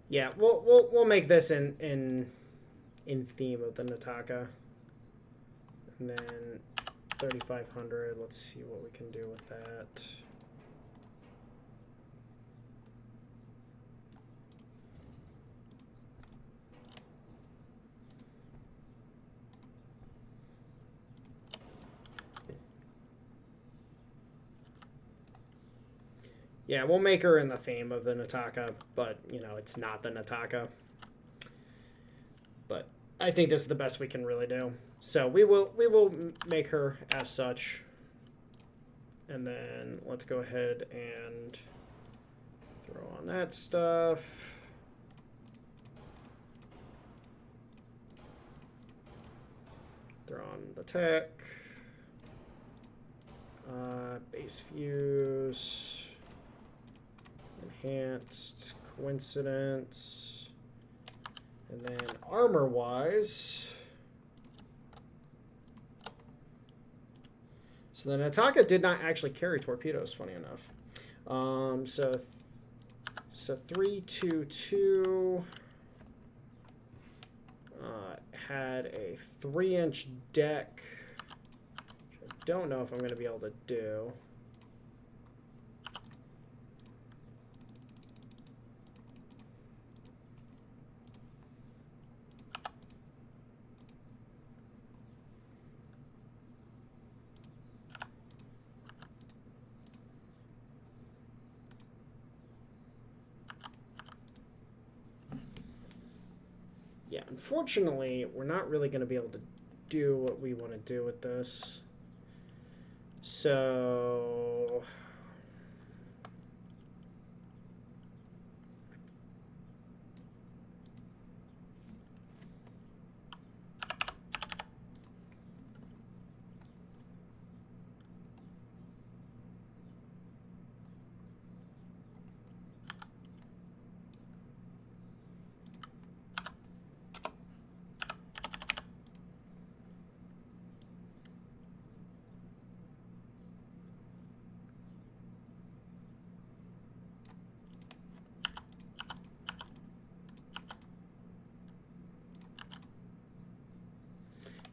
Yeah, we'll make this in theme of the Nataka. And then 3,500. Let's see what we can do with that. Yeah, we'll make her in the theme of the Nataka, but, you know, it's not the Nataka. But I think this is the best we can really do. So we will make her as such. And then let's go ahead and throw on that stuff. Throw on the tech. Base fuse. Enhanced coincidence. And then armor-wise, so the Nataka did not actually carry torpedoes, funny enough. So 322 had a 3-inch deck, which I don't know if I'm going to be able to do. Yeah, unfortunately, we're not really going to be able to do what we want to do with this. So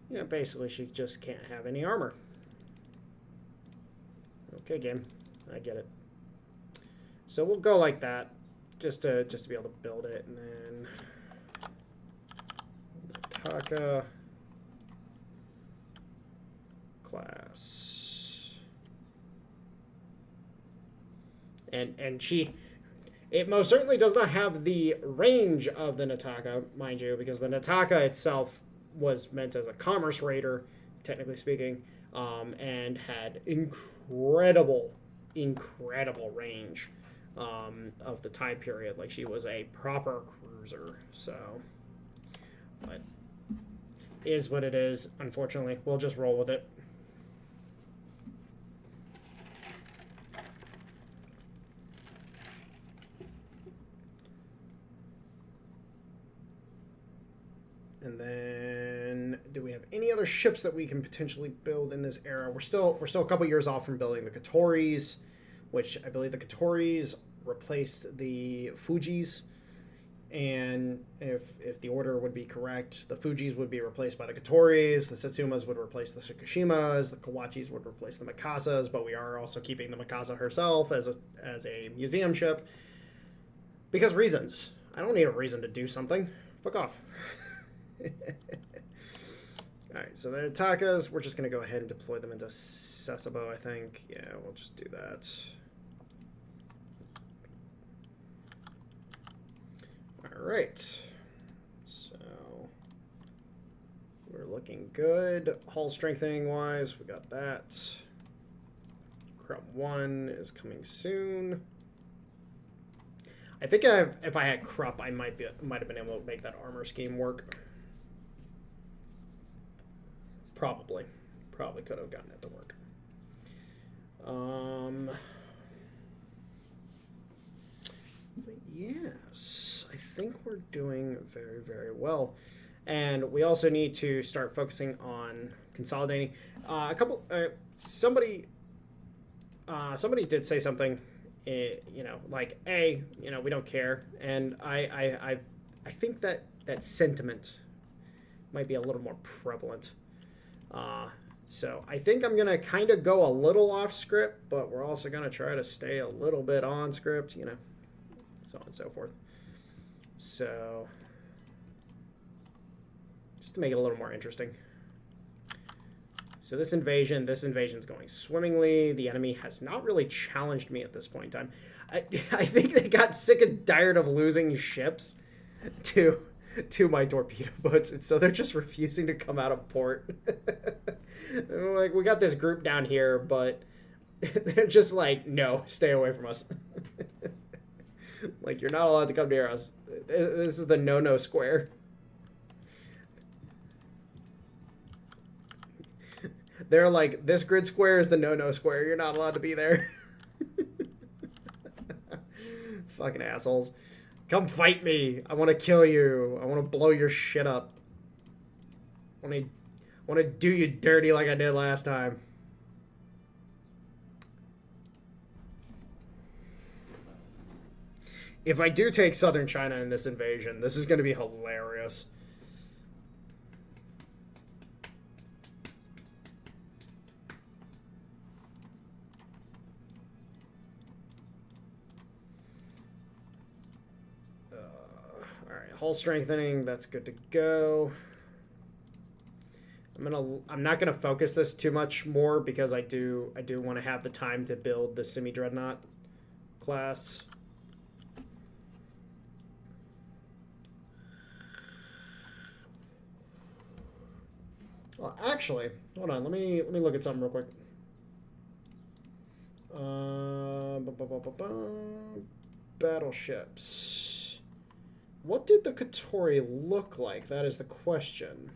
yeah, basically she just can't have any armor. Okay, game. I get it. So we'll go like that, just to be able to build it, and then Nataka class. And it most certainly does not have the range of the Nataka, mind you, because the Nataka itself was meant as a commerce raider, technically speaking, and had incredible range of the time period. Like, she was a proper cruiser. So, but it is what it is. Unfortunately, we'll just roll with it. And then, do we have any other ships that we can potentially build in this era? We're still a couple years off from building the Katoris, which I believe the Katoris replaced the Fujis. And if the order would be correct, the Fujis would be replaced by the Katoris, the Satsumas would replace the Tsukushimas, the Kawachis would replace the Mikasas, but we are also keeping the Mikasa herself as a museum ship. Because reasons. I don't need a reason to do something. Fuck off. Alright, so the Atakas, we're just going to go ahead and deploy them into Sasebo, I think. Yeah, we'll just do that. Alright. So, we're looking good. Hull strengthening wise, we got that. Crop 1 is coming soon. I think if I had Krupp, I might have been able to make that armor scheme work. Probably could have gotten it to work. But yes, I think we're doing very, very well, and we also need to start focusing on consolidating. Somebody did say something. Like, we don't care, and I think that sentiment might be a little more prevalent. So I think I'm gonna kind of go a little off script, but we're also gonna try to stay a little bit on script, so on and so forth. So just to make it a little more interesting. So this invasion's going swimmingly. The enemy has not really challenged me at this point in time. I think they got sick and tired of losing ships to my torpedo boats, and so they're just refusing to come out of port. Like, we got this group down here, but they're just like, no, stay away from us. Like, you're not allowed to come near us. This is the no-no square. They're like, this grid square is the no-no square. You're not allowed to be there. Fucking assholes. Come fight me. I want to kill you. I want to blow your shit up. I want to do you dirty like I did last time. If I do take southern China in this invasion, this is going to be hilarious. Hull strengthening, that's good to go. I'm not gonna focus this too much more because I do want to have the time to build the semi-dreadnought class. Well, actually, hold on. Let me look at something real quick. Battleships. What did the Katori look like? That is the question.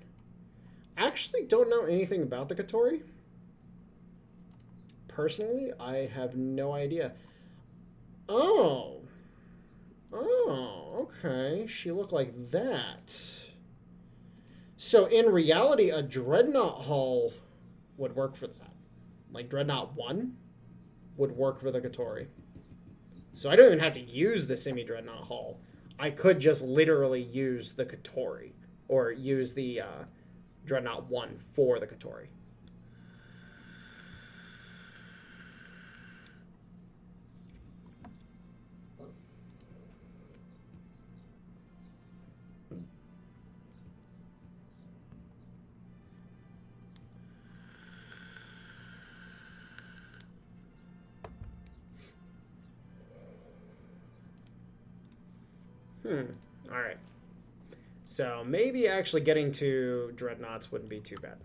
I actually don't know anything about the Katori. Personally, I have no idea. Oh, okay. She looked like that. So in reality, a Dreadnought hull would work for that. Like Dreadnought 1 would work for the Katori. So I don't even have to use the semi-Dreadnought hull. I could just literally use the Katori, or use the Dreadnought 1 for the Katori. All right. So maybe actually getting to Dreadnoughts wouldn't be too bad.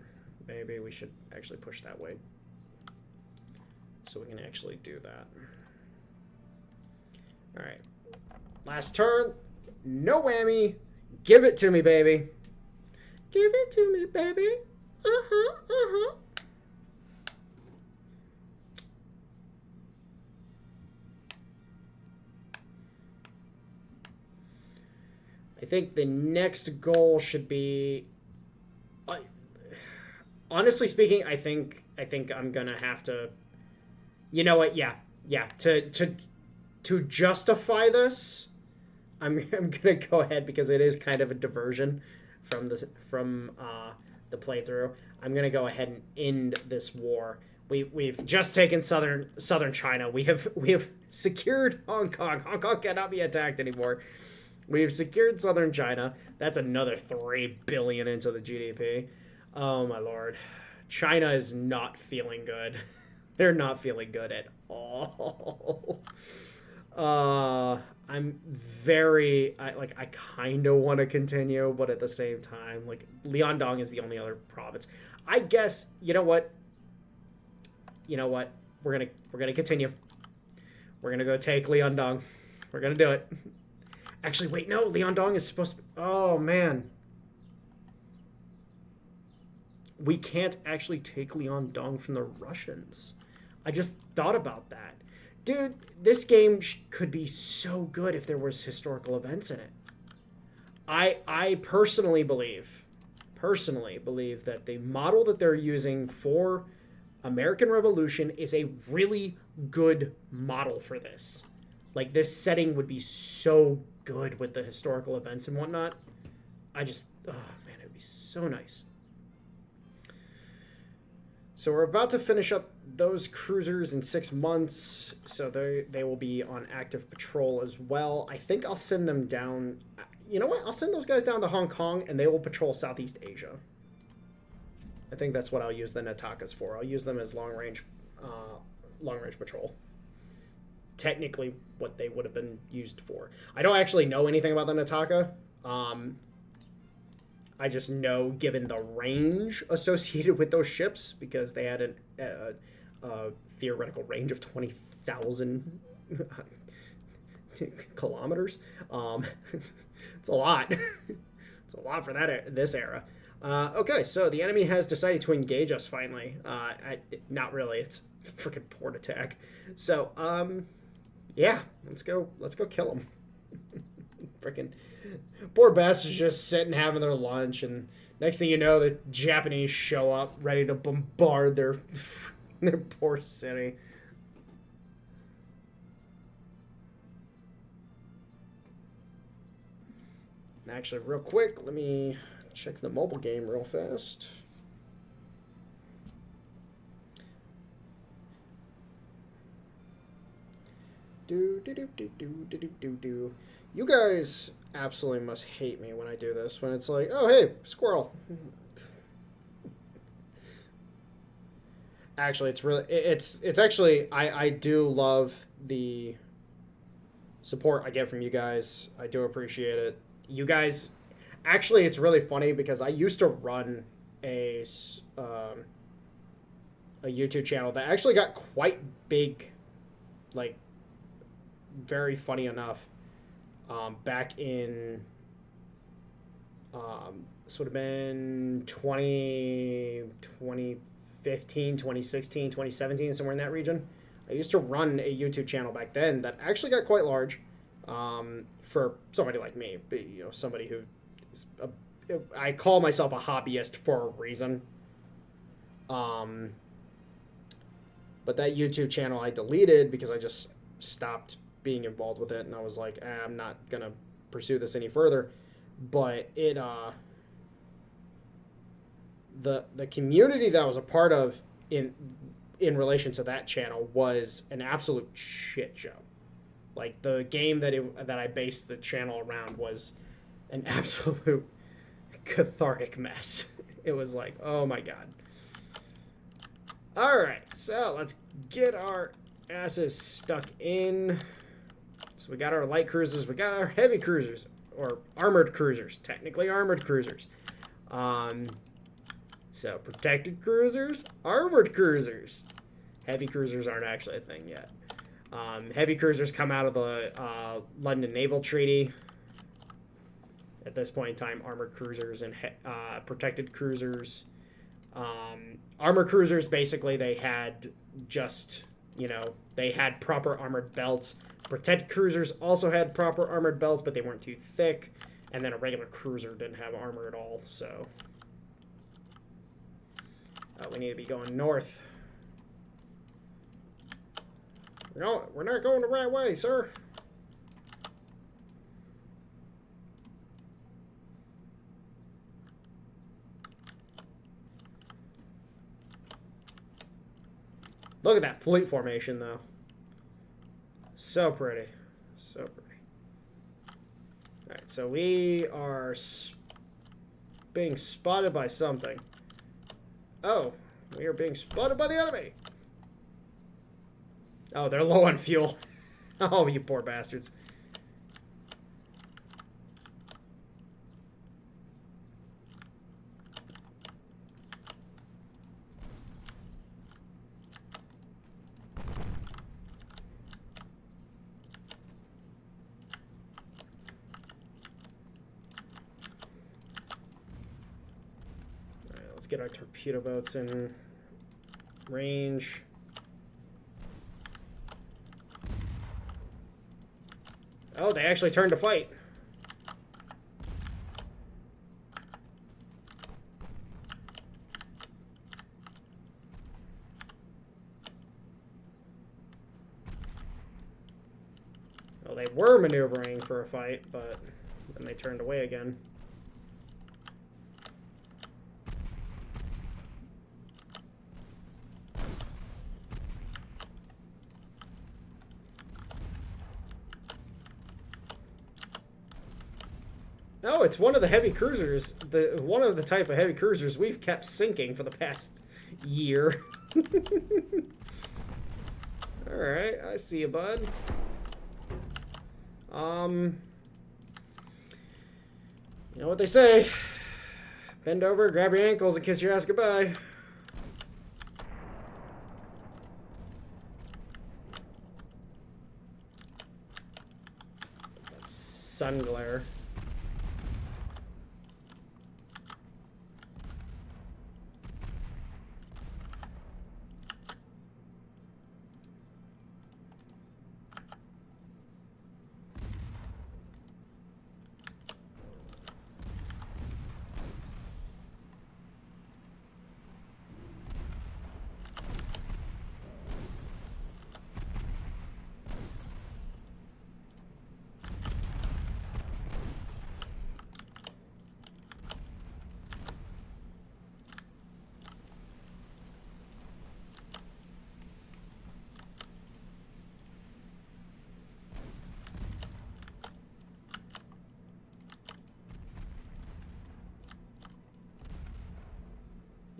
Maybe we should actually push that way, so we can actually do that. All right. Last turn. No whammy. Give it to me, baby. Give it to me, baby. Uh-huh, uh-huh. I think the next goal should be... honestly speaking, I think I'm gonna have to... You know what? Yeah. To justify this, I'm gonna go ahead, because it is kind of a diversion from the playthrough. I'm gonna go ahead and end this war. We've just taken southern China. We have secured Hong Kong. Hong Kong cannot be attacked anymore. We've secured southern China. That's another 3 billion into the GDP. Oh my lord. China is not feeling good. They're not feeling good at all. I'm very... I kind of want to continue, but at the same time, like, Liaodong is the only other province. I guess, you know what? We're gonna continue. We're gonna go take Liaodong. We're gonna do it. Actually, wait, no. Liaodong is supposed to... Oh, man. We can't actually take Liaodong from the Russians. I just thought about that. Dude, this game could be so good if there was historical events in it. I personally believe that the model that they're using for American Revolution is a really good model for this. Like, this setting would be so good with the historical events and whatnot. Oh man, it would be so nice. So we're about to finish up those cruisers in 6 months, so they will be on active patrol as well. I think I'll send them down... You know what? I'll send those guys down to Hong Kong, and they will patrol Southeast Asia. I think that's what I'll use the Natakas for. I'll use them as long-range patrol. Technically, what they would have been used for. I don't actually know anything about the Nataka. I just know, given the range associated with those ships, because they had a theoretical range of 20,000 kilometers. It's a lot. It's a lot for this era. Okay, so the enemy has decided to engage us finally. Not really. It's freaking port attack. So, yeah, let's go kill them. Freaking poor bastards just sitting having their lunch, and next thing you know, the Japanese show up ready to bombard their poor city. Actually, real quick, let me check the mobile game real fast. Do. You guys absolutely must hate me when I do this. When it's like, oh hey, squirrel. Actually, it's actually I do love the support I get from you guys. I do appreciate it. You guys, actually, it's really funny because I used to run a YouTube channel that actually got quite big, like, very funny enough, back in, this would have been 2015, 2016, 2017, somewhere in that region. I used to run a YouTube channel back then that actually got quite large, for somebody like me, somebody who is I call myself a hobbyist for a reason. But that YouTube channel I deleted because I just stopped being involved with it, and I was like, I'm not gonna pursue this any further. But it the community that I was a part of in relation to that channel was an absolute shit show. Like, the game that I based the channel around was an absolute cathartic mess. It was like, oh my god. Alright, so let's get our asses stuck in. So we got our light cruisers, we got our heavy cruisers, or armored cruisers, technically armored cruisers. So protected cruisers, armored cruisers. Heavy cruisers aren't actually a thing yet. Heavy cruisers come out of the London Naval Treaty. At this point in time, armored cruisers and protected cruisers. Armored cruisers, basically, they had just, they had proper armored belts. Protected cruisers also had proper armored belts, but they weren't too thick. And then a regular cruiser didn't have armor at all, so... we need to be going north. No, we're not going the right way, sir. Look at that fleet formation, though. So pretty. So pretty. Alright, so we are being spotted by something. Oh, we are being spotted by the enemy. Oh, they're low on fuel. Oh, you poor bastards. All right, let's get our torpedo boats in range. Oh, they actually turned to fight. Well, they were maneuvering for a fight, but then they turned away again. No, it's one of the heavy cruisers. One of the type of heavy cruisers we've kept sinking for the past year. Alright, I see you, bud. You know what they say. Bend over, grab your ankles, and kiss your ass goodbye. That's sun glare.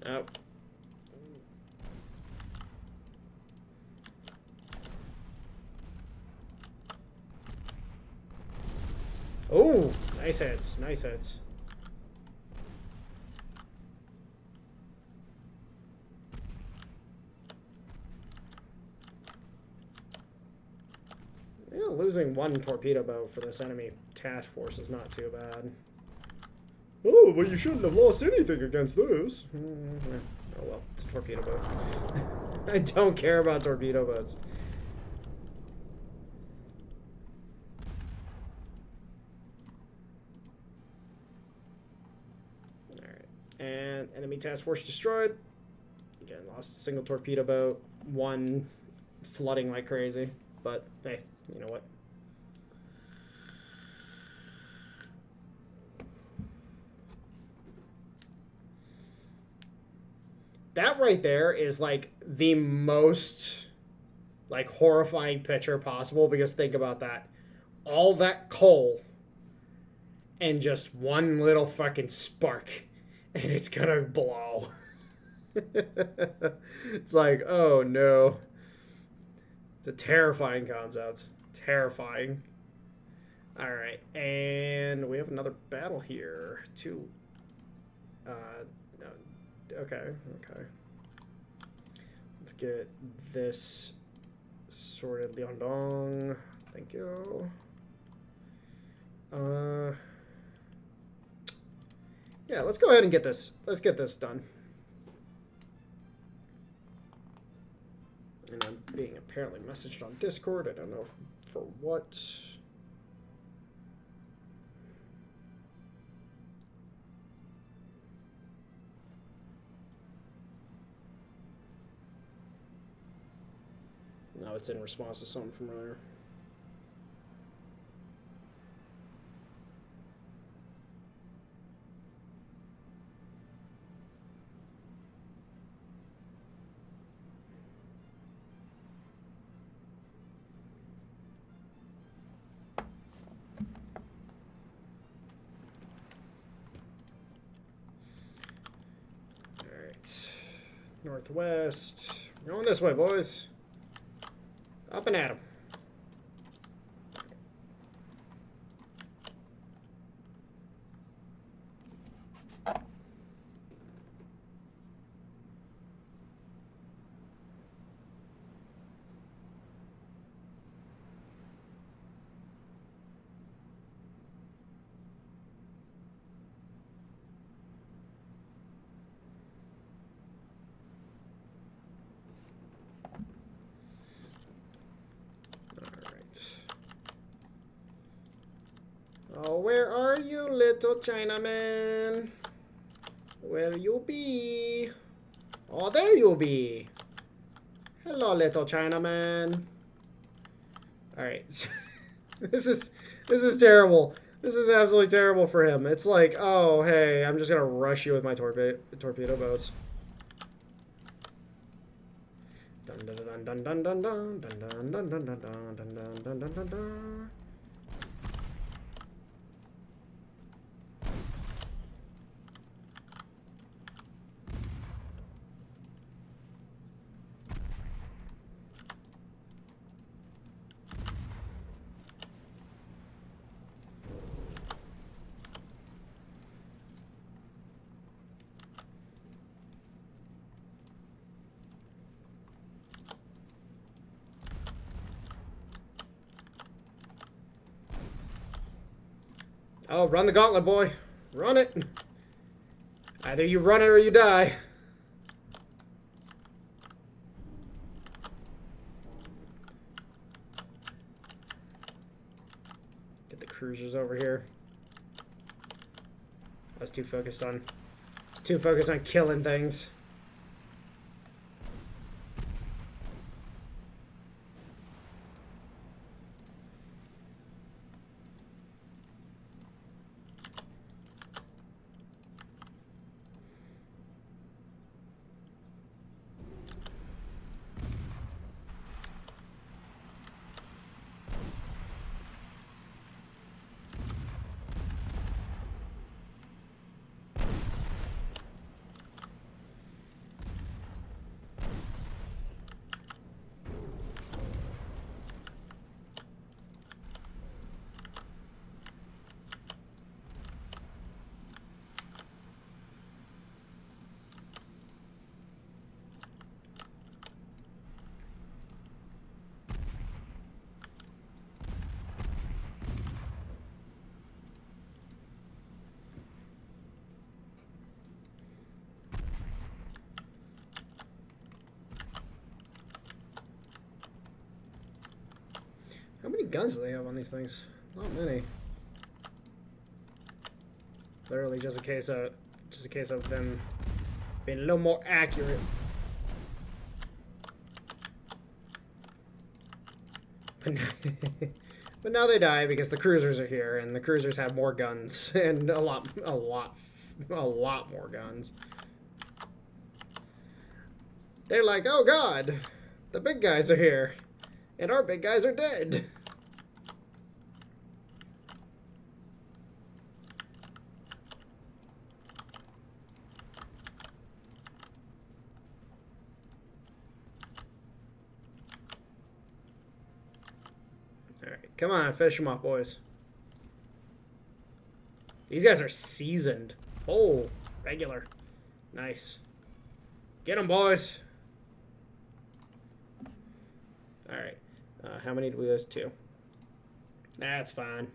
Oh. Oh, nice hits, nice hits. Yeah, losing one torpedo boat for this enemy task force is not too bad. Oh, well, you shouldn't have lost anything against those. Oh, well, it's a torpedo boat. I don't care about torpedo boats. Alright. And enemy task force destroyed. Again, lost a single torpedo boat. One flooding like crazy. But, hey, you know what? That right there is like the most like horrifying picture possible, because think about that. All that coal and just one little fucking spark and it's gonna blow. It's like, oh no. It's a terrifying concept. Terrifying. Alright, and we have another battle here. Okay. Let's get this sorted. Liaodong. Thank you. Yeah, let's go ahead and get this. Let's get this done. And I'm being apparently messaged on Discord. I don't know for what. No, it's in response to something from earlier. Northwest. We're going this way, boys. Up and at 'em. Oh, where are you, little Chinaman? Where you be? Oh, there you be. Hello, little Chinaman. Alright. This is terrible. This is absolutely terrible for him. It's like, oh, hey, I'm just gonna rush you with my torpedo boats. Dun dun dun dun dun dun dun dun dun dun dun dun dun dun dun dun dun. Oh, run the gauntlet, boy. Run it. Either you run it or you die. Get the cruisers over here. I was too focused on killing things. How many guns do they have on these things? Not many. Literally just a case of them being a little more accurate. But now they die because the cruisers are here, and the cruisers have more guns and a lot more guns. They're like, oh god, the big guys are here, and our big guys are dead. Come on, finish them off, boys. These guys are seasoned. Oh, regular. Nice. Get them, boys. All right. How many do we lose? 2. That's fine.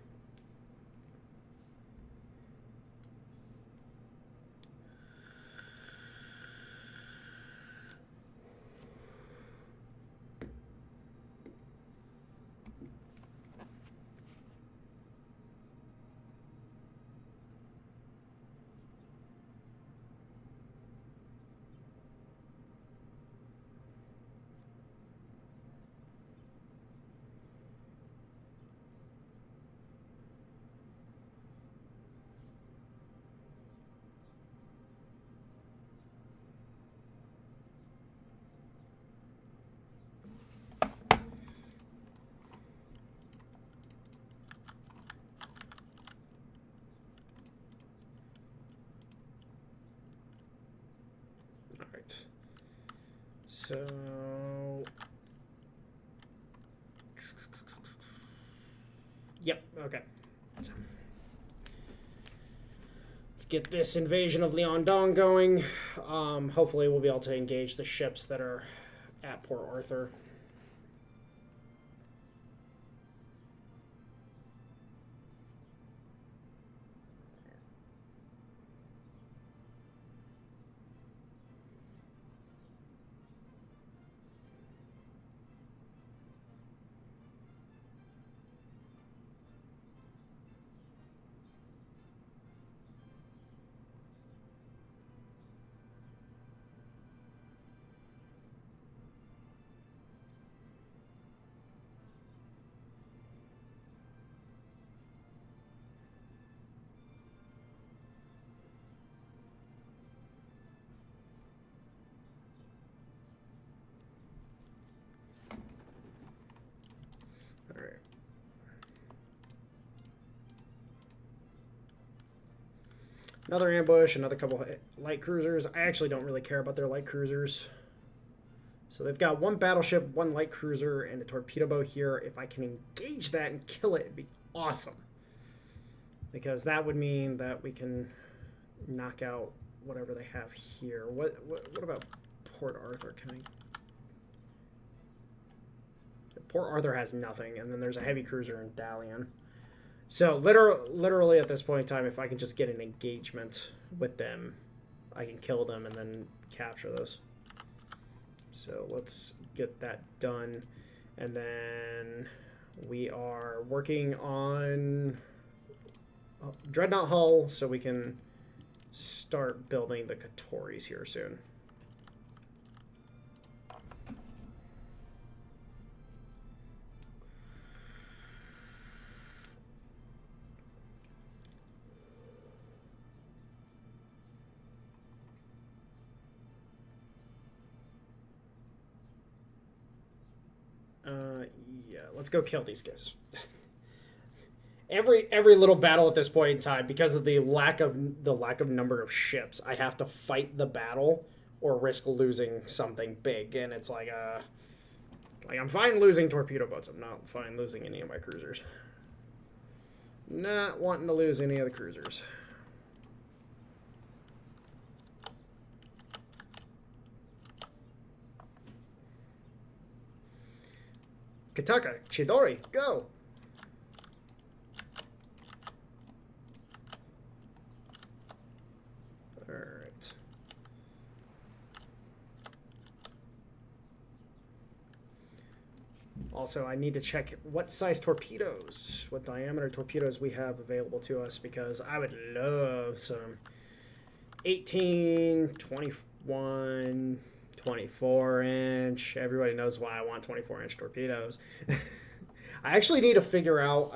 So, yep, okay. So, let's get this invasion of Liaodong going. Hopefully we'll be able to engage the ships that are at Port Arthur. Another ambush, another couple light cruisers. I actually don't really care about their light cruisers. So they've got 1 battleship, 1 light cruiser, and a torpedo boat here. If I can engage that and kill it, it'd be awesome. Because that would mean that we can knock out whatever they have here. What about Port Arthur? Can I... Port Arthur has nothing, and then there's a heavy cruiser in Dalian. So literally at this point in time, if I can just get an engagement with them, I can kill them and then capture those. So let's get that done. And then we are working on Dreadnought hull so we can start building the Katoris here soon. Yeah, let's go kill these guys. Every little battle at this point in time, because of the lack of number of ships, I have to fight the battle or risk losing something big. And it's like I'm fine losing torpedo boats. I'm not fine losing any of my cruisers. Not wanting to lose any of the cruisers. Kataka, Chidori, go! Alright. Also, I need to check what size torpedoes, what diameter torpedoes we have available to us, because I would love some 18, 21... 24-inch. Everybody knows why I want 24-inch torpedoes. I actually need to figure out...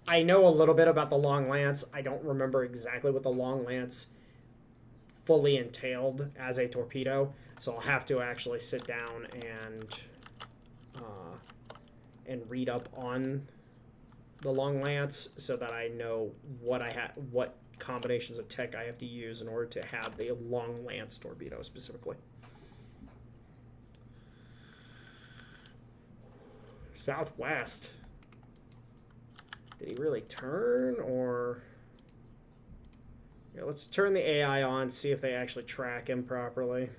I know a little bit about the Long Lance. I don't remember exactly what the Long Lance fully entailed as a torpedo. So I'll have to actually sit down and read up on the Long Lance so that I know what combinations of tech I have to use in order to have the Long Lance torpedo specifically. Southwest. Did he really turn, or... Yeah, let's turn the AI on, see if they actually track him properly.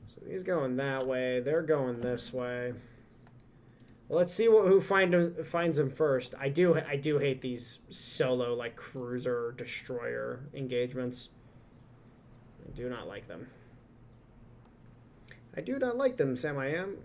So he's going that way. They're going this way. Well, let's see who finds him first. I do hate these solo, like, cruiser destroyer engagements. I do not like them. I do not like them, Sam I am.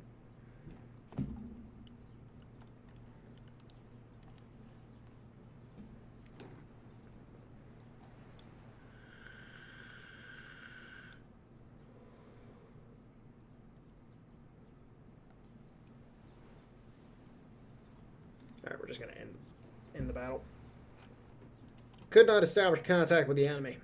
Alright, we're just going to end the battle. Could not establish contact with the enemy.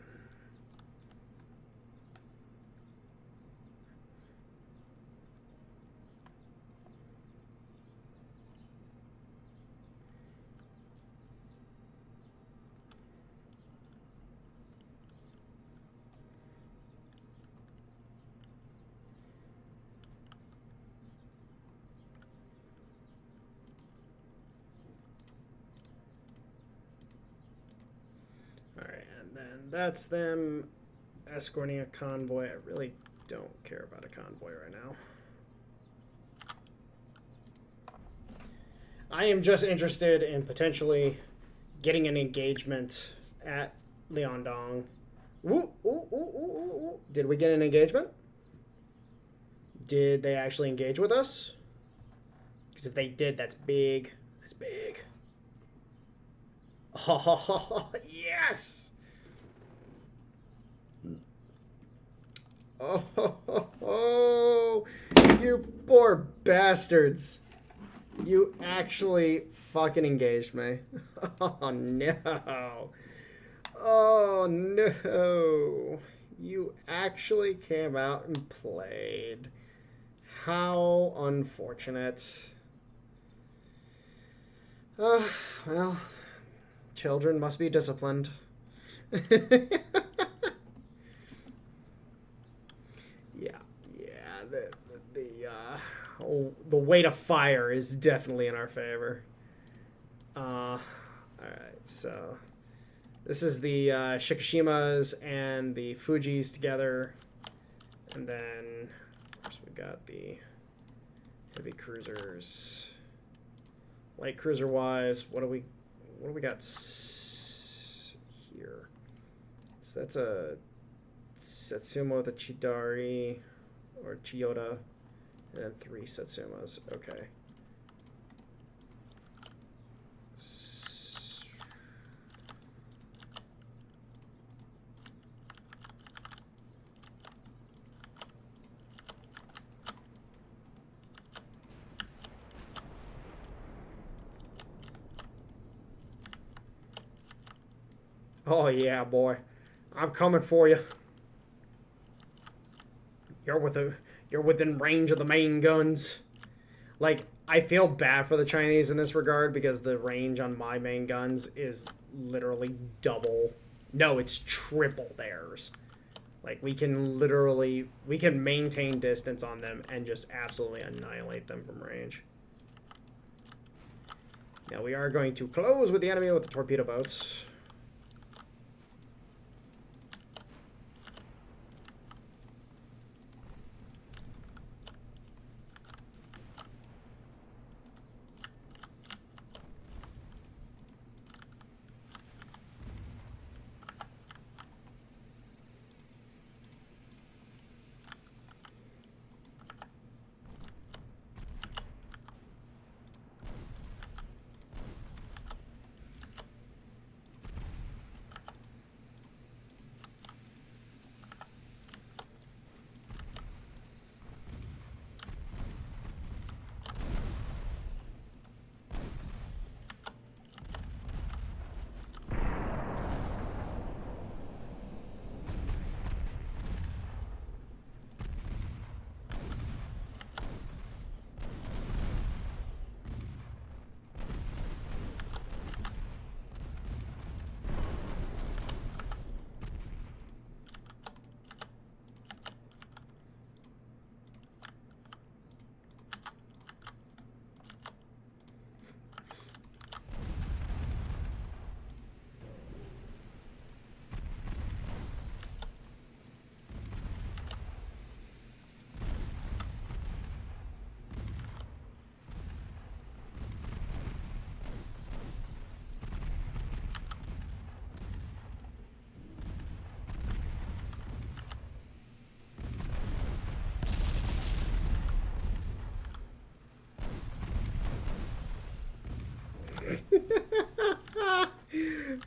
And that's them escorting a convoy. I really don't care about a convoy right now. I am just interested in potentially getting an engagement at Liaodong. Ooh, ooh, ooh, ooh, ooh. Did we get an engagement? Did they actually engage with us? Because if they did, that's big. That's big. Oh, yes! Oh, you poor bastards. You actually fucking engaged me. Oh, no. Oh, no. You actually came out and played. How unfortunate. Well, children must be disciplined. The weight of fire is definitely in our favor. Alright, so this is the Shikishimas and the Fujis together. And then, of course, we got the heavy cruisers. Light cruiser wise, what do we got here? So that's a Setsumo with a Chidari or Chiyoda. And then 3 Setsumas. Okay. Oh yeah, boy. I'm coming for you. You're within range of the main guns. Like, I feel bad for the Chinese in this regard because the range on my main guns is literally double. No, it's triple theirs. Like, we can maintain distance on them and just absolutely annihilate them from range. Now, we are going to close with the enemy with the torpedo boats.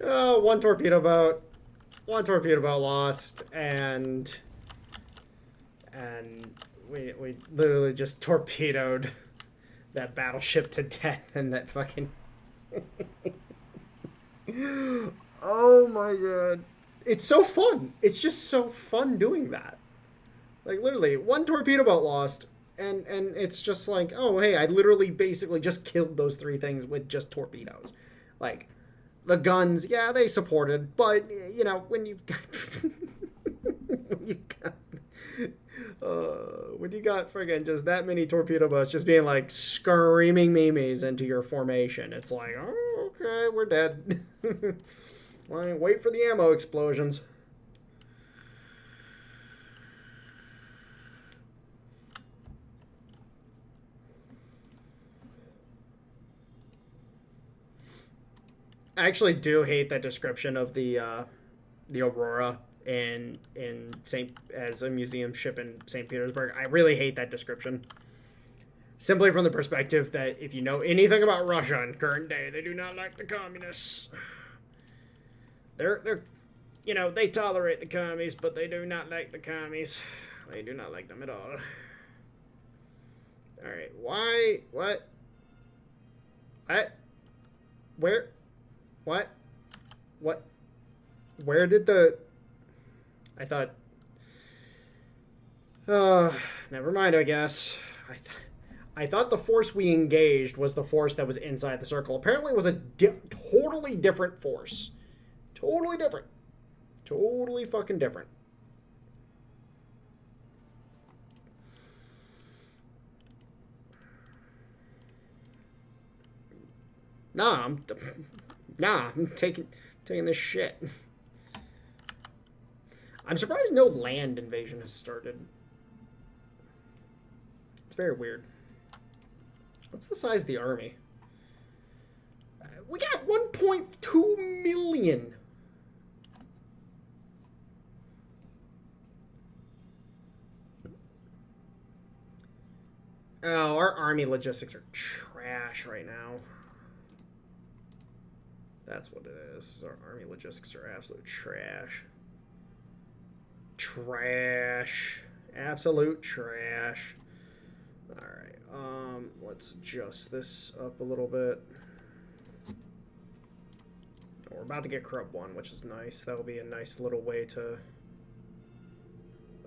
Oh, one torpedo boat lost, and we literally just torpedoed that battleship to death, and that fucking. Oh my god. It's so fun. It's just so fun doing that. Like, literally, one torpedo boat lost, and it's just like, oh, hey, I literally basically just killed those three things with just torpedoes. Like, the guns, yeah, they supported, but, you know, when you've got... when you got friggin' just that many torpedo boats just being like screaming memes into your formation, it's like, oh, okay, we're dead. Wait for the ammo explosions. I actually do hate that description of the Aurora in as a museum ship in St. Petersburg. I really hate that description. Simply from the perspective that if you know anything about Russia in current day, they do not like the communists. They're you know, they tolerate the commies, but they do not like the commies. They do not like them at all. Alright, why? What? Where? What? What? Where did the... I thought... never mind, I guess. I thought the force we engaged was the force that was inside the circle. Apparently it was a totally different force. Totally different. Totally fucking different. Nah, I'm taking this shit. I'm surprised no land invasion has started. It's very weird. What's the size of the army? We got 1.2 million. Oh, our army logistics are trash right now. That's what it is. Our army logistics are absolute trash. Trash. Absolute trash. Alright, let's adjust this up a little bit. We're about to get Corrupt 1, which is nice. That'll be a nice little way to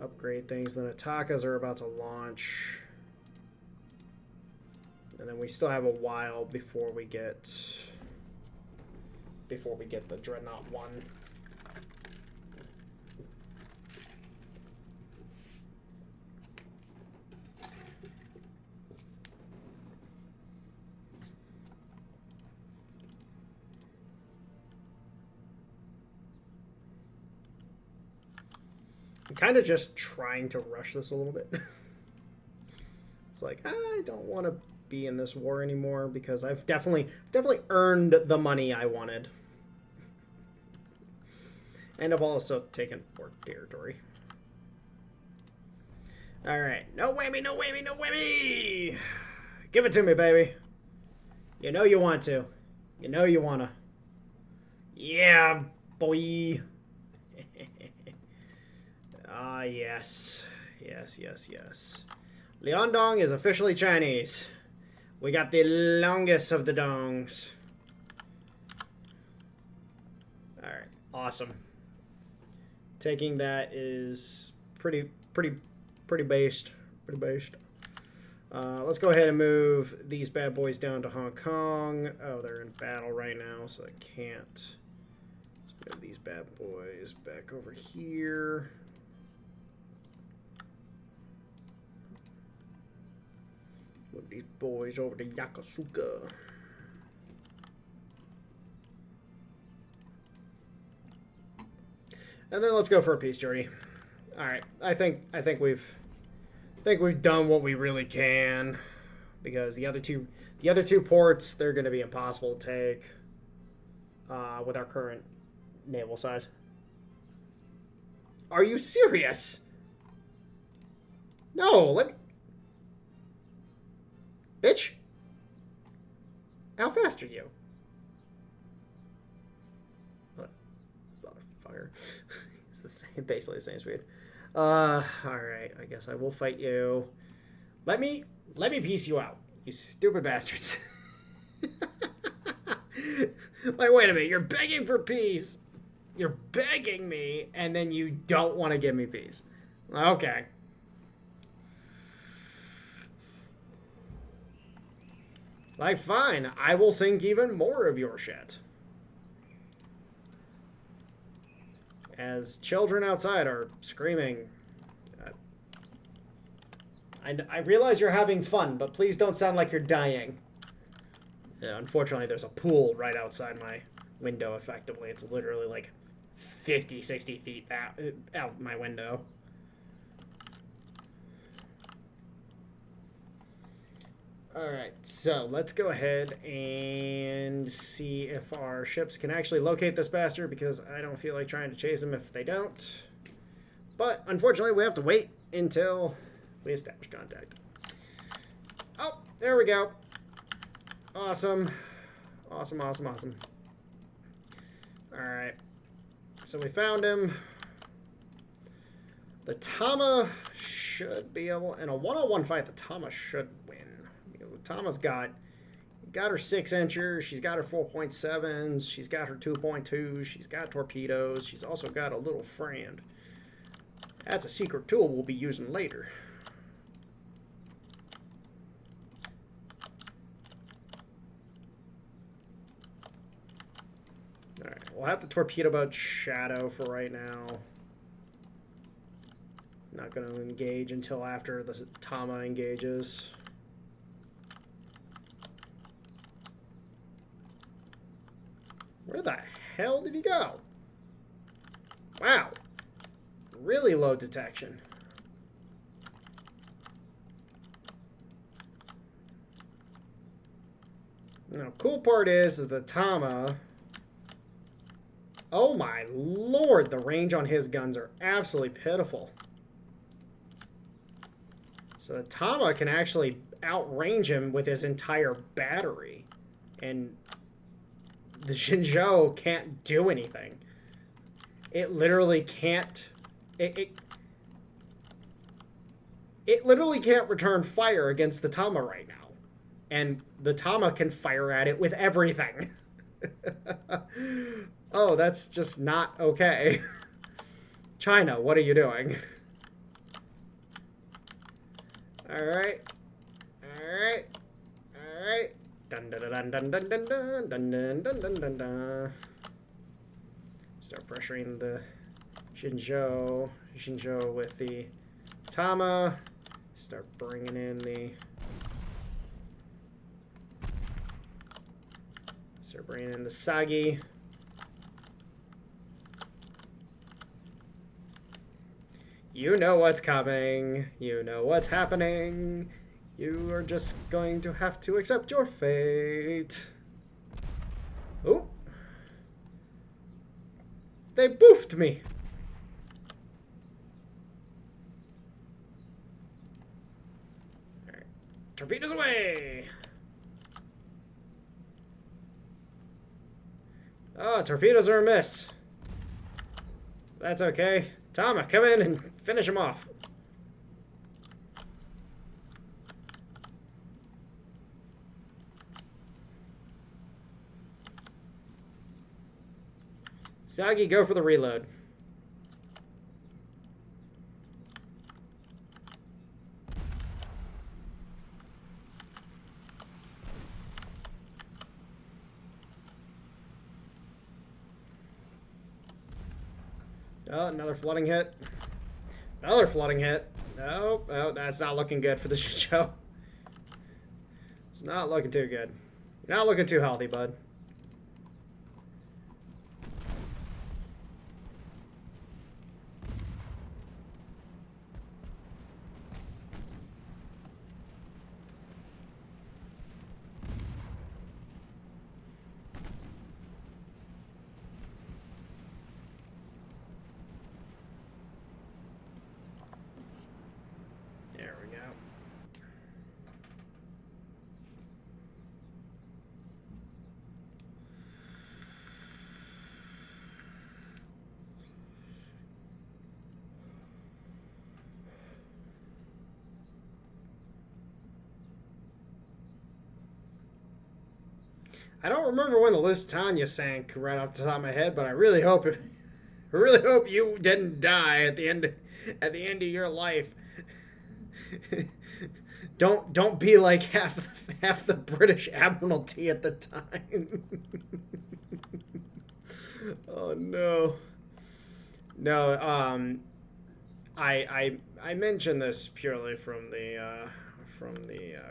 upgrade things. Then Atakas are about to launch. And then we still have a while before we get the Dreadnought 1. I'm kind of just trying to rush this a little bit. It's like, I don't want to be in this war anymore because I've definitely earned the money I wanted. And I've also taken more territory. Alright, no whammy, no whammy, no whammy! Give it to me, baby. You know you want to. You know you wanna. Yeah, boy. Ah, yes. Yes, yes, yes. Liaodong is officially Chinese. We got the longest of the dongs. Alright, awesome. Taking that is pretty based. Pretty based. Let's go ahead and move these bad boys down to Hong Kong. Oh, they're in battle right now, so I can't. Let's move these bad boys back over here. Move these boys over to Yokosuka. And then let's go for a peace journey. All right, I think we've done what we really can, because the other two ports, they're going to be impossible to take with our current naval size. Are you serious? No, let me. Bitch, how fast are you? motherfucker. It's the same, basically the same speed. Alright, I guess I will fight you. Let me piece you out, you stupid bastards. Like, wait a minute, you're begging for peace. You're begging me, and then you don't want to give me peace. Okay. Like, fine, I will sink even more of your shit. As children outside are screaming. I realize you're having fun, but please don't sound like you're dying. Yeah, unfortunately, there's a pool right outside my window, effectively. It's literally like 50, 60 feet out my window. Alright, so let's go ahead and see if our ships can actually locate this bastard, because I don't feel like trying to chase him if they don't. But, unfortunately, we have to wait until we establish contact. Oh, there we go. Awesome. Awesome, awesome, awesome. Alright. So we found him. The Tama should be able... In a one-on-one fight, the Tama should win. Because the Tama's got her 6-inchers. She's got her 4.7s. She's got her 2.2s. She's got torpedoes. She's also got a little friend. That's a secret tool we'll be using later. Alright, we'll have the torpedo boat shadow for right now. Not going to engage until after the Tama engages. Where the hell did he go? Wow. Really low detection. Now, cool part is the Tama... Oh my lord, the range on his guns are absolutely pitiful. So the Tama can actually outrange him with his entire battery. And the Xinzhou can't do anything. It literally can't... It literally can't return fire against the Tama right now. And the Tama can fire at it with everything. Oh, that's just not okay. China, what are you doing? Alright. Alright. Alright. Dun dun dun dun dun dun dun dun dun dun dun dun dun. Start pressuring the Xinzhou with the Tama. Start bringing in the... Start bringing in the Sagi. You know what's coming. You know what's happening. You are just going to have to accept your fate. Oh. They boofed me. Alright. Torpedoes away. Oh, torpedoes are a miss. That's okay. Tama, come in and finish him off. Sagi, go for the reload. Oh, another flooding hit. Another flooding hit. Oh, that's not looking good for the show. It's not looking too good. You're not looking too healthy, bud. I don't remember when the Lusitania sank right off the top of my head, but I really hope it. I really hope you didn't die at the end of your life. Don't be like half the British Admiralty at the time. Oh no. No, I mentioned this purely from the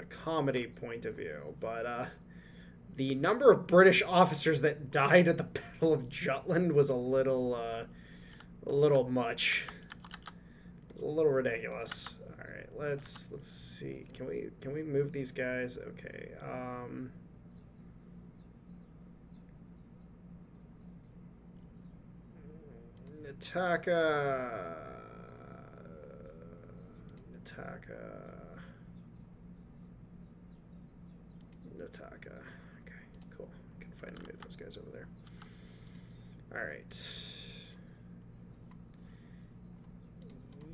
comedy point of view, but the number of British officers that died at the Battle of Jutland was a little much. It was a little ridiculous. All right, let's see. Can we move these guys? Okay. Nataka. Okay, cool. I can finally move those guys over there. All right.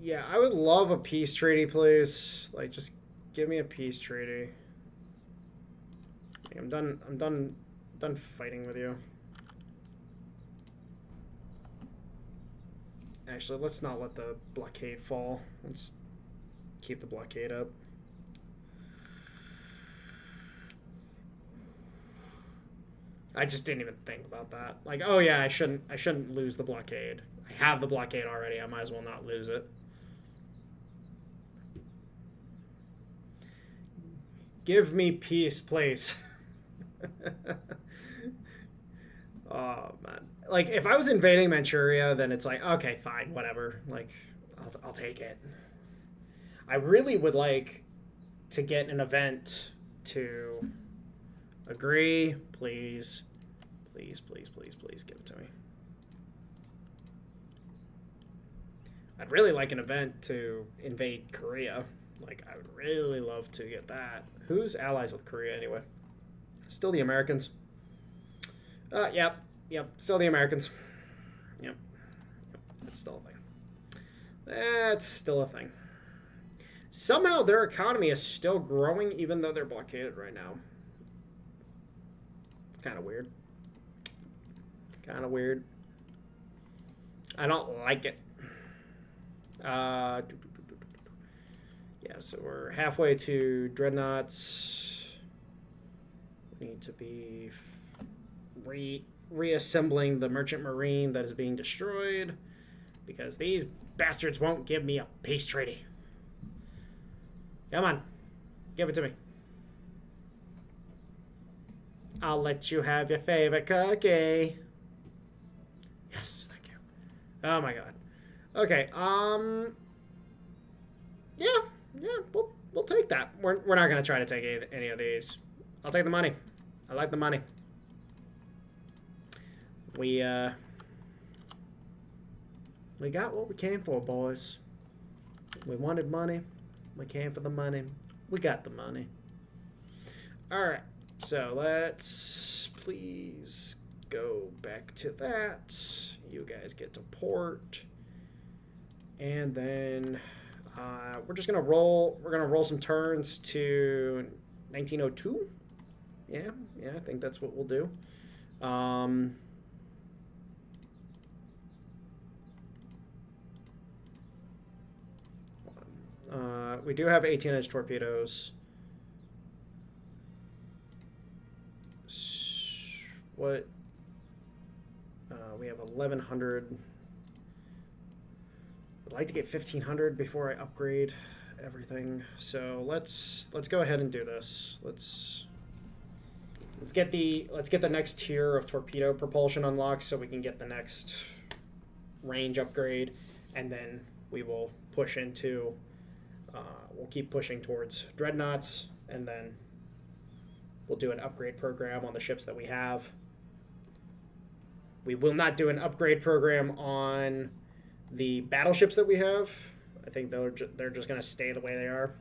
Yeah, I would love a peace treaty, please. Like, just give me a peace treaty. I'm done fighting with you. Actually, let's not let the blockade fall. Let's keep the blockade up. I just didn't even think about that. Like, oh yeah, I shouldn't lose the blockade. I have the blockade already. I might as well not lose it. Give me peace, please. Oh man. Like, if I was invading Manchuria, then it's like, okay, fine, whatever. Like, I'll take it. I really would like to get an event to agree. Please. Please, please, please, please give it to me. I'd really like an event to invade Korea. Like, I would really love to get that. Who's allies with Korea anyway? Still the Americans. Yep, still the Americans. Yep, that's still a thing. That's still a thing. Somehow their economy is still growing even though they're blockaded right now. It's kind of weird. I don't like it. Yeah, so we're halfway to Dreadnoughts. We need to be reassembling the Merchant Marine that is being destroyed because these bastards won't give me a peace treaty. Come on. Give it to me. I'll let you have your favorite cookie. Yes, thank you. Oh my god. Okay, yeah, we'll take that. We're not gonna try to take any of these. I'll take the money. I like the money. We got what we came for, boys. We wanted money. We came for the money. We got the money. Alright, so let's please go back to that. You guys get to port. And then we're just gonna roll. We're gonna roll some turns to 1902. Yeah, I think that's what we'll do. We do have 18-inch torpedoes. What? We have 1,100. I'd like to get 1,500 before I upgrade everything. So let's go ahead and do this. Let's get the next tier of torpedo propulsion unlocked so we can get the next range upgrade, and then we will push into. We'll keep pushing towards Dreadnoughts, and then we'll do an upgrade program on the ships that we have. We will not do an upgrade program on the battleships that we have. I think they're just going to stay the way they are.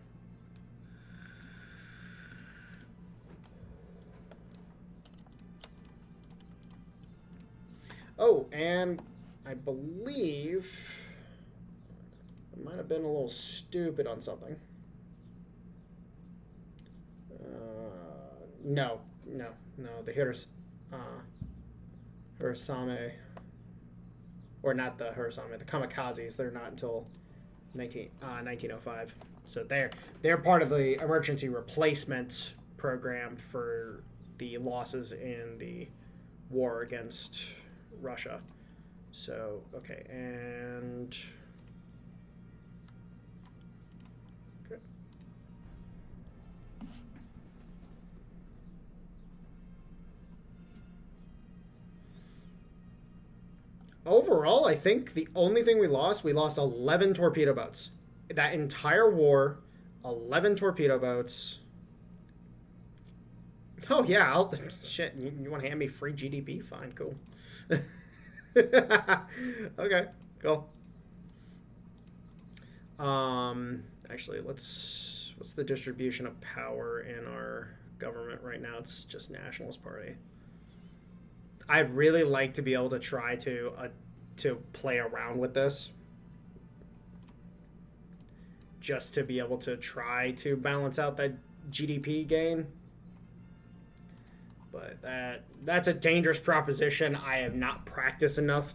Oh, and I believe I might have been a little stupid on something. No. no, the Hirosame, or not the Hirosame, the Kamikazes. They're not until 1905. So they're part of the emergency replacement program for the losses in the war against Russia. So, okay, and okay. Overall, I think the only thing we lost 11 torpedo boats. That entire war, 11 torpedo boats. Oh yeah, shit. You want to hand me free GDP? Fine, cool. Okay, cool. Actually, what's the distribution of power in our government right now? It's just Nationalist Party. I'd really like to be able to try to play around with this, just to be able to try to balance out that GDP gain. But that's a dangerous proposition. I have not practiced enough.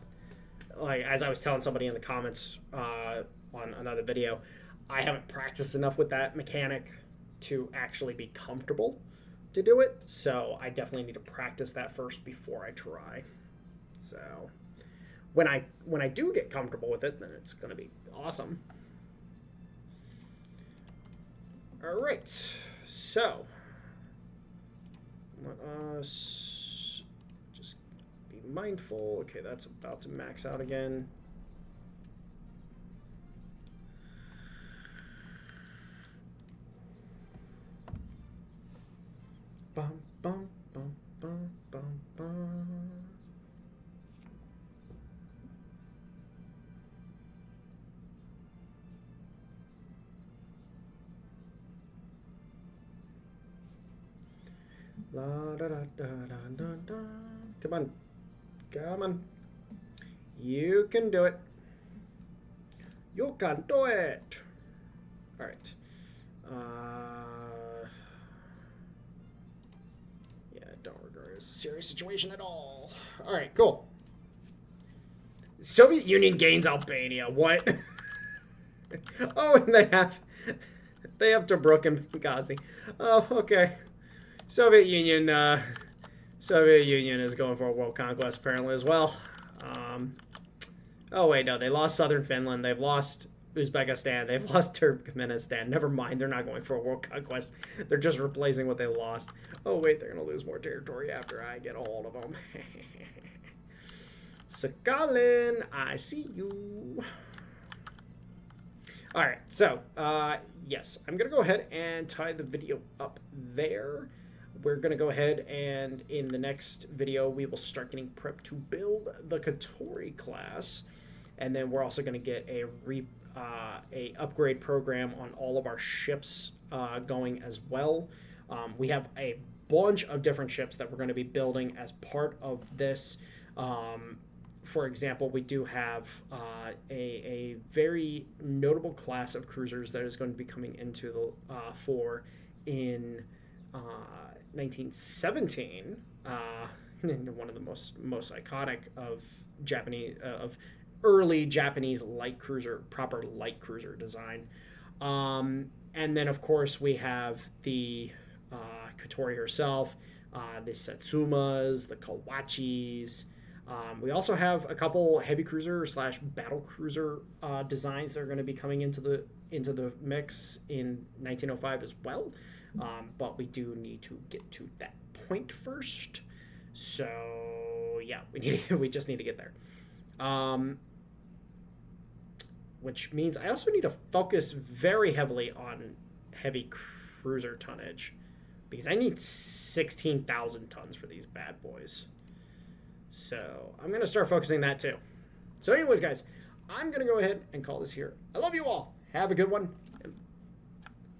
Like, as I was telling somebody in the comments on another video, I haven't practiced enough with that mechanic to actually be comfortable to do it. So I definitely need to practice that first before I try. So when I do get comfortable with it, then it's going to be awesome. All right, so let us just be mindful. Okay, that's about to max out again. Bum, bum, bum, bum, bum, bum. La da da da da da da. Come on. Come on. You can do it. You can do it. All right. Yeah, don't regard it as a serious situation at all. All right, cool. Soviet Union gains Albania. What? Oh, and they have Tobruk and Benghazi. Oh, okay. Soviet Union is going for a world conquest apparently as well. Oh wait, no, they lost southern Finland. They've lost Uzbekistan. They've lost Turkmenistan. Never mind, they're not going for a world conquest. They're just replacing what they lost. Oh wait, they're gonna lose more territory after I get a hold of them. Sakhalin, I see you. All right, so yes, I'm gonna go ahead and tie the video up there. We're going to go ahead and in the next video, we will start getting prepped to build the Katori class. And then we're also going to get a upgrade program on all of our ships going as well. We have a bunch of different ships that we're going to be building as part of this. For example, we do have a very notable class of cruisers that is going to be coming into the fore in 1917, one of the most iconic of early Japanese light cruiser, proper light cruiser design. And then of course we have the Katori herself, the Satsumas, the Kawachis. We also have a couple heavy cruiser / battle cruiser designs that are going to be coming into the mix in 1905 as well. But we do need to get to that point first. So yeah, we just need to get there. Which means I also need to focus very heavily on heavy cruiser tonnage, because I need 16,000 tons for these bad boys. So I'm going to start focusing that too. So anyways, guys, I'm going to go ahead and call this here. I love you all. Have a good one.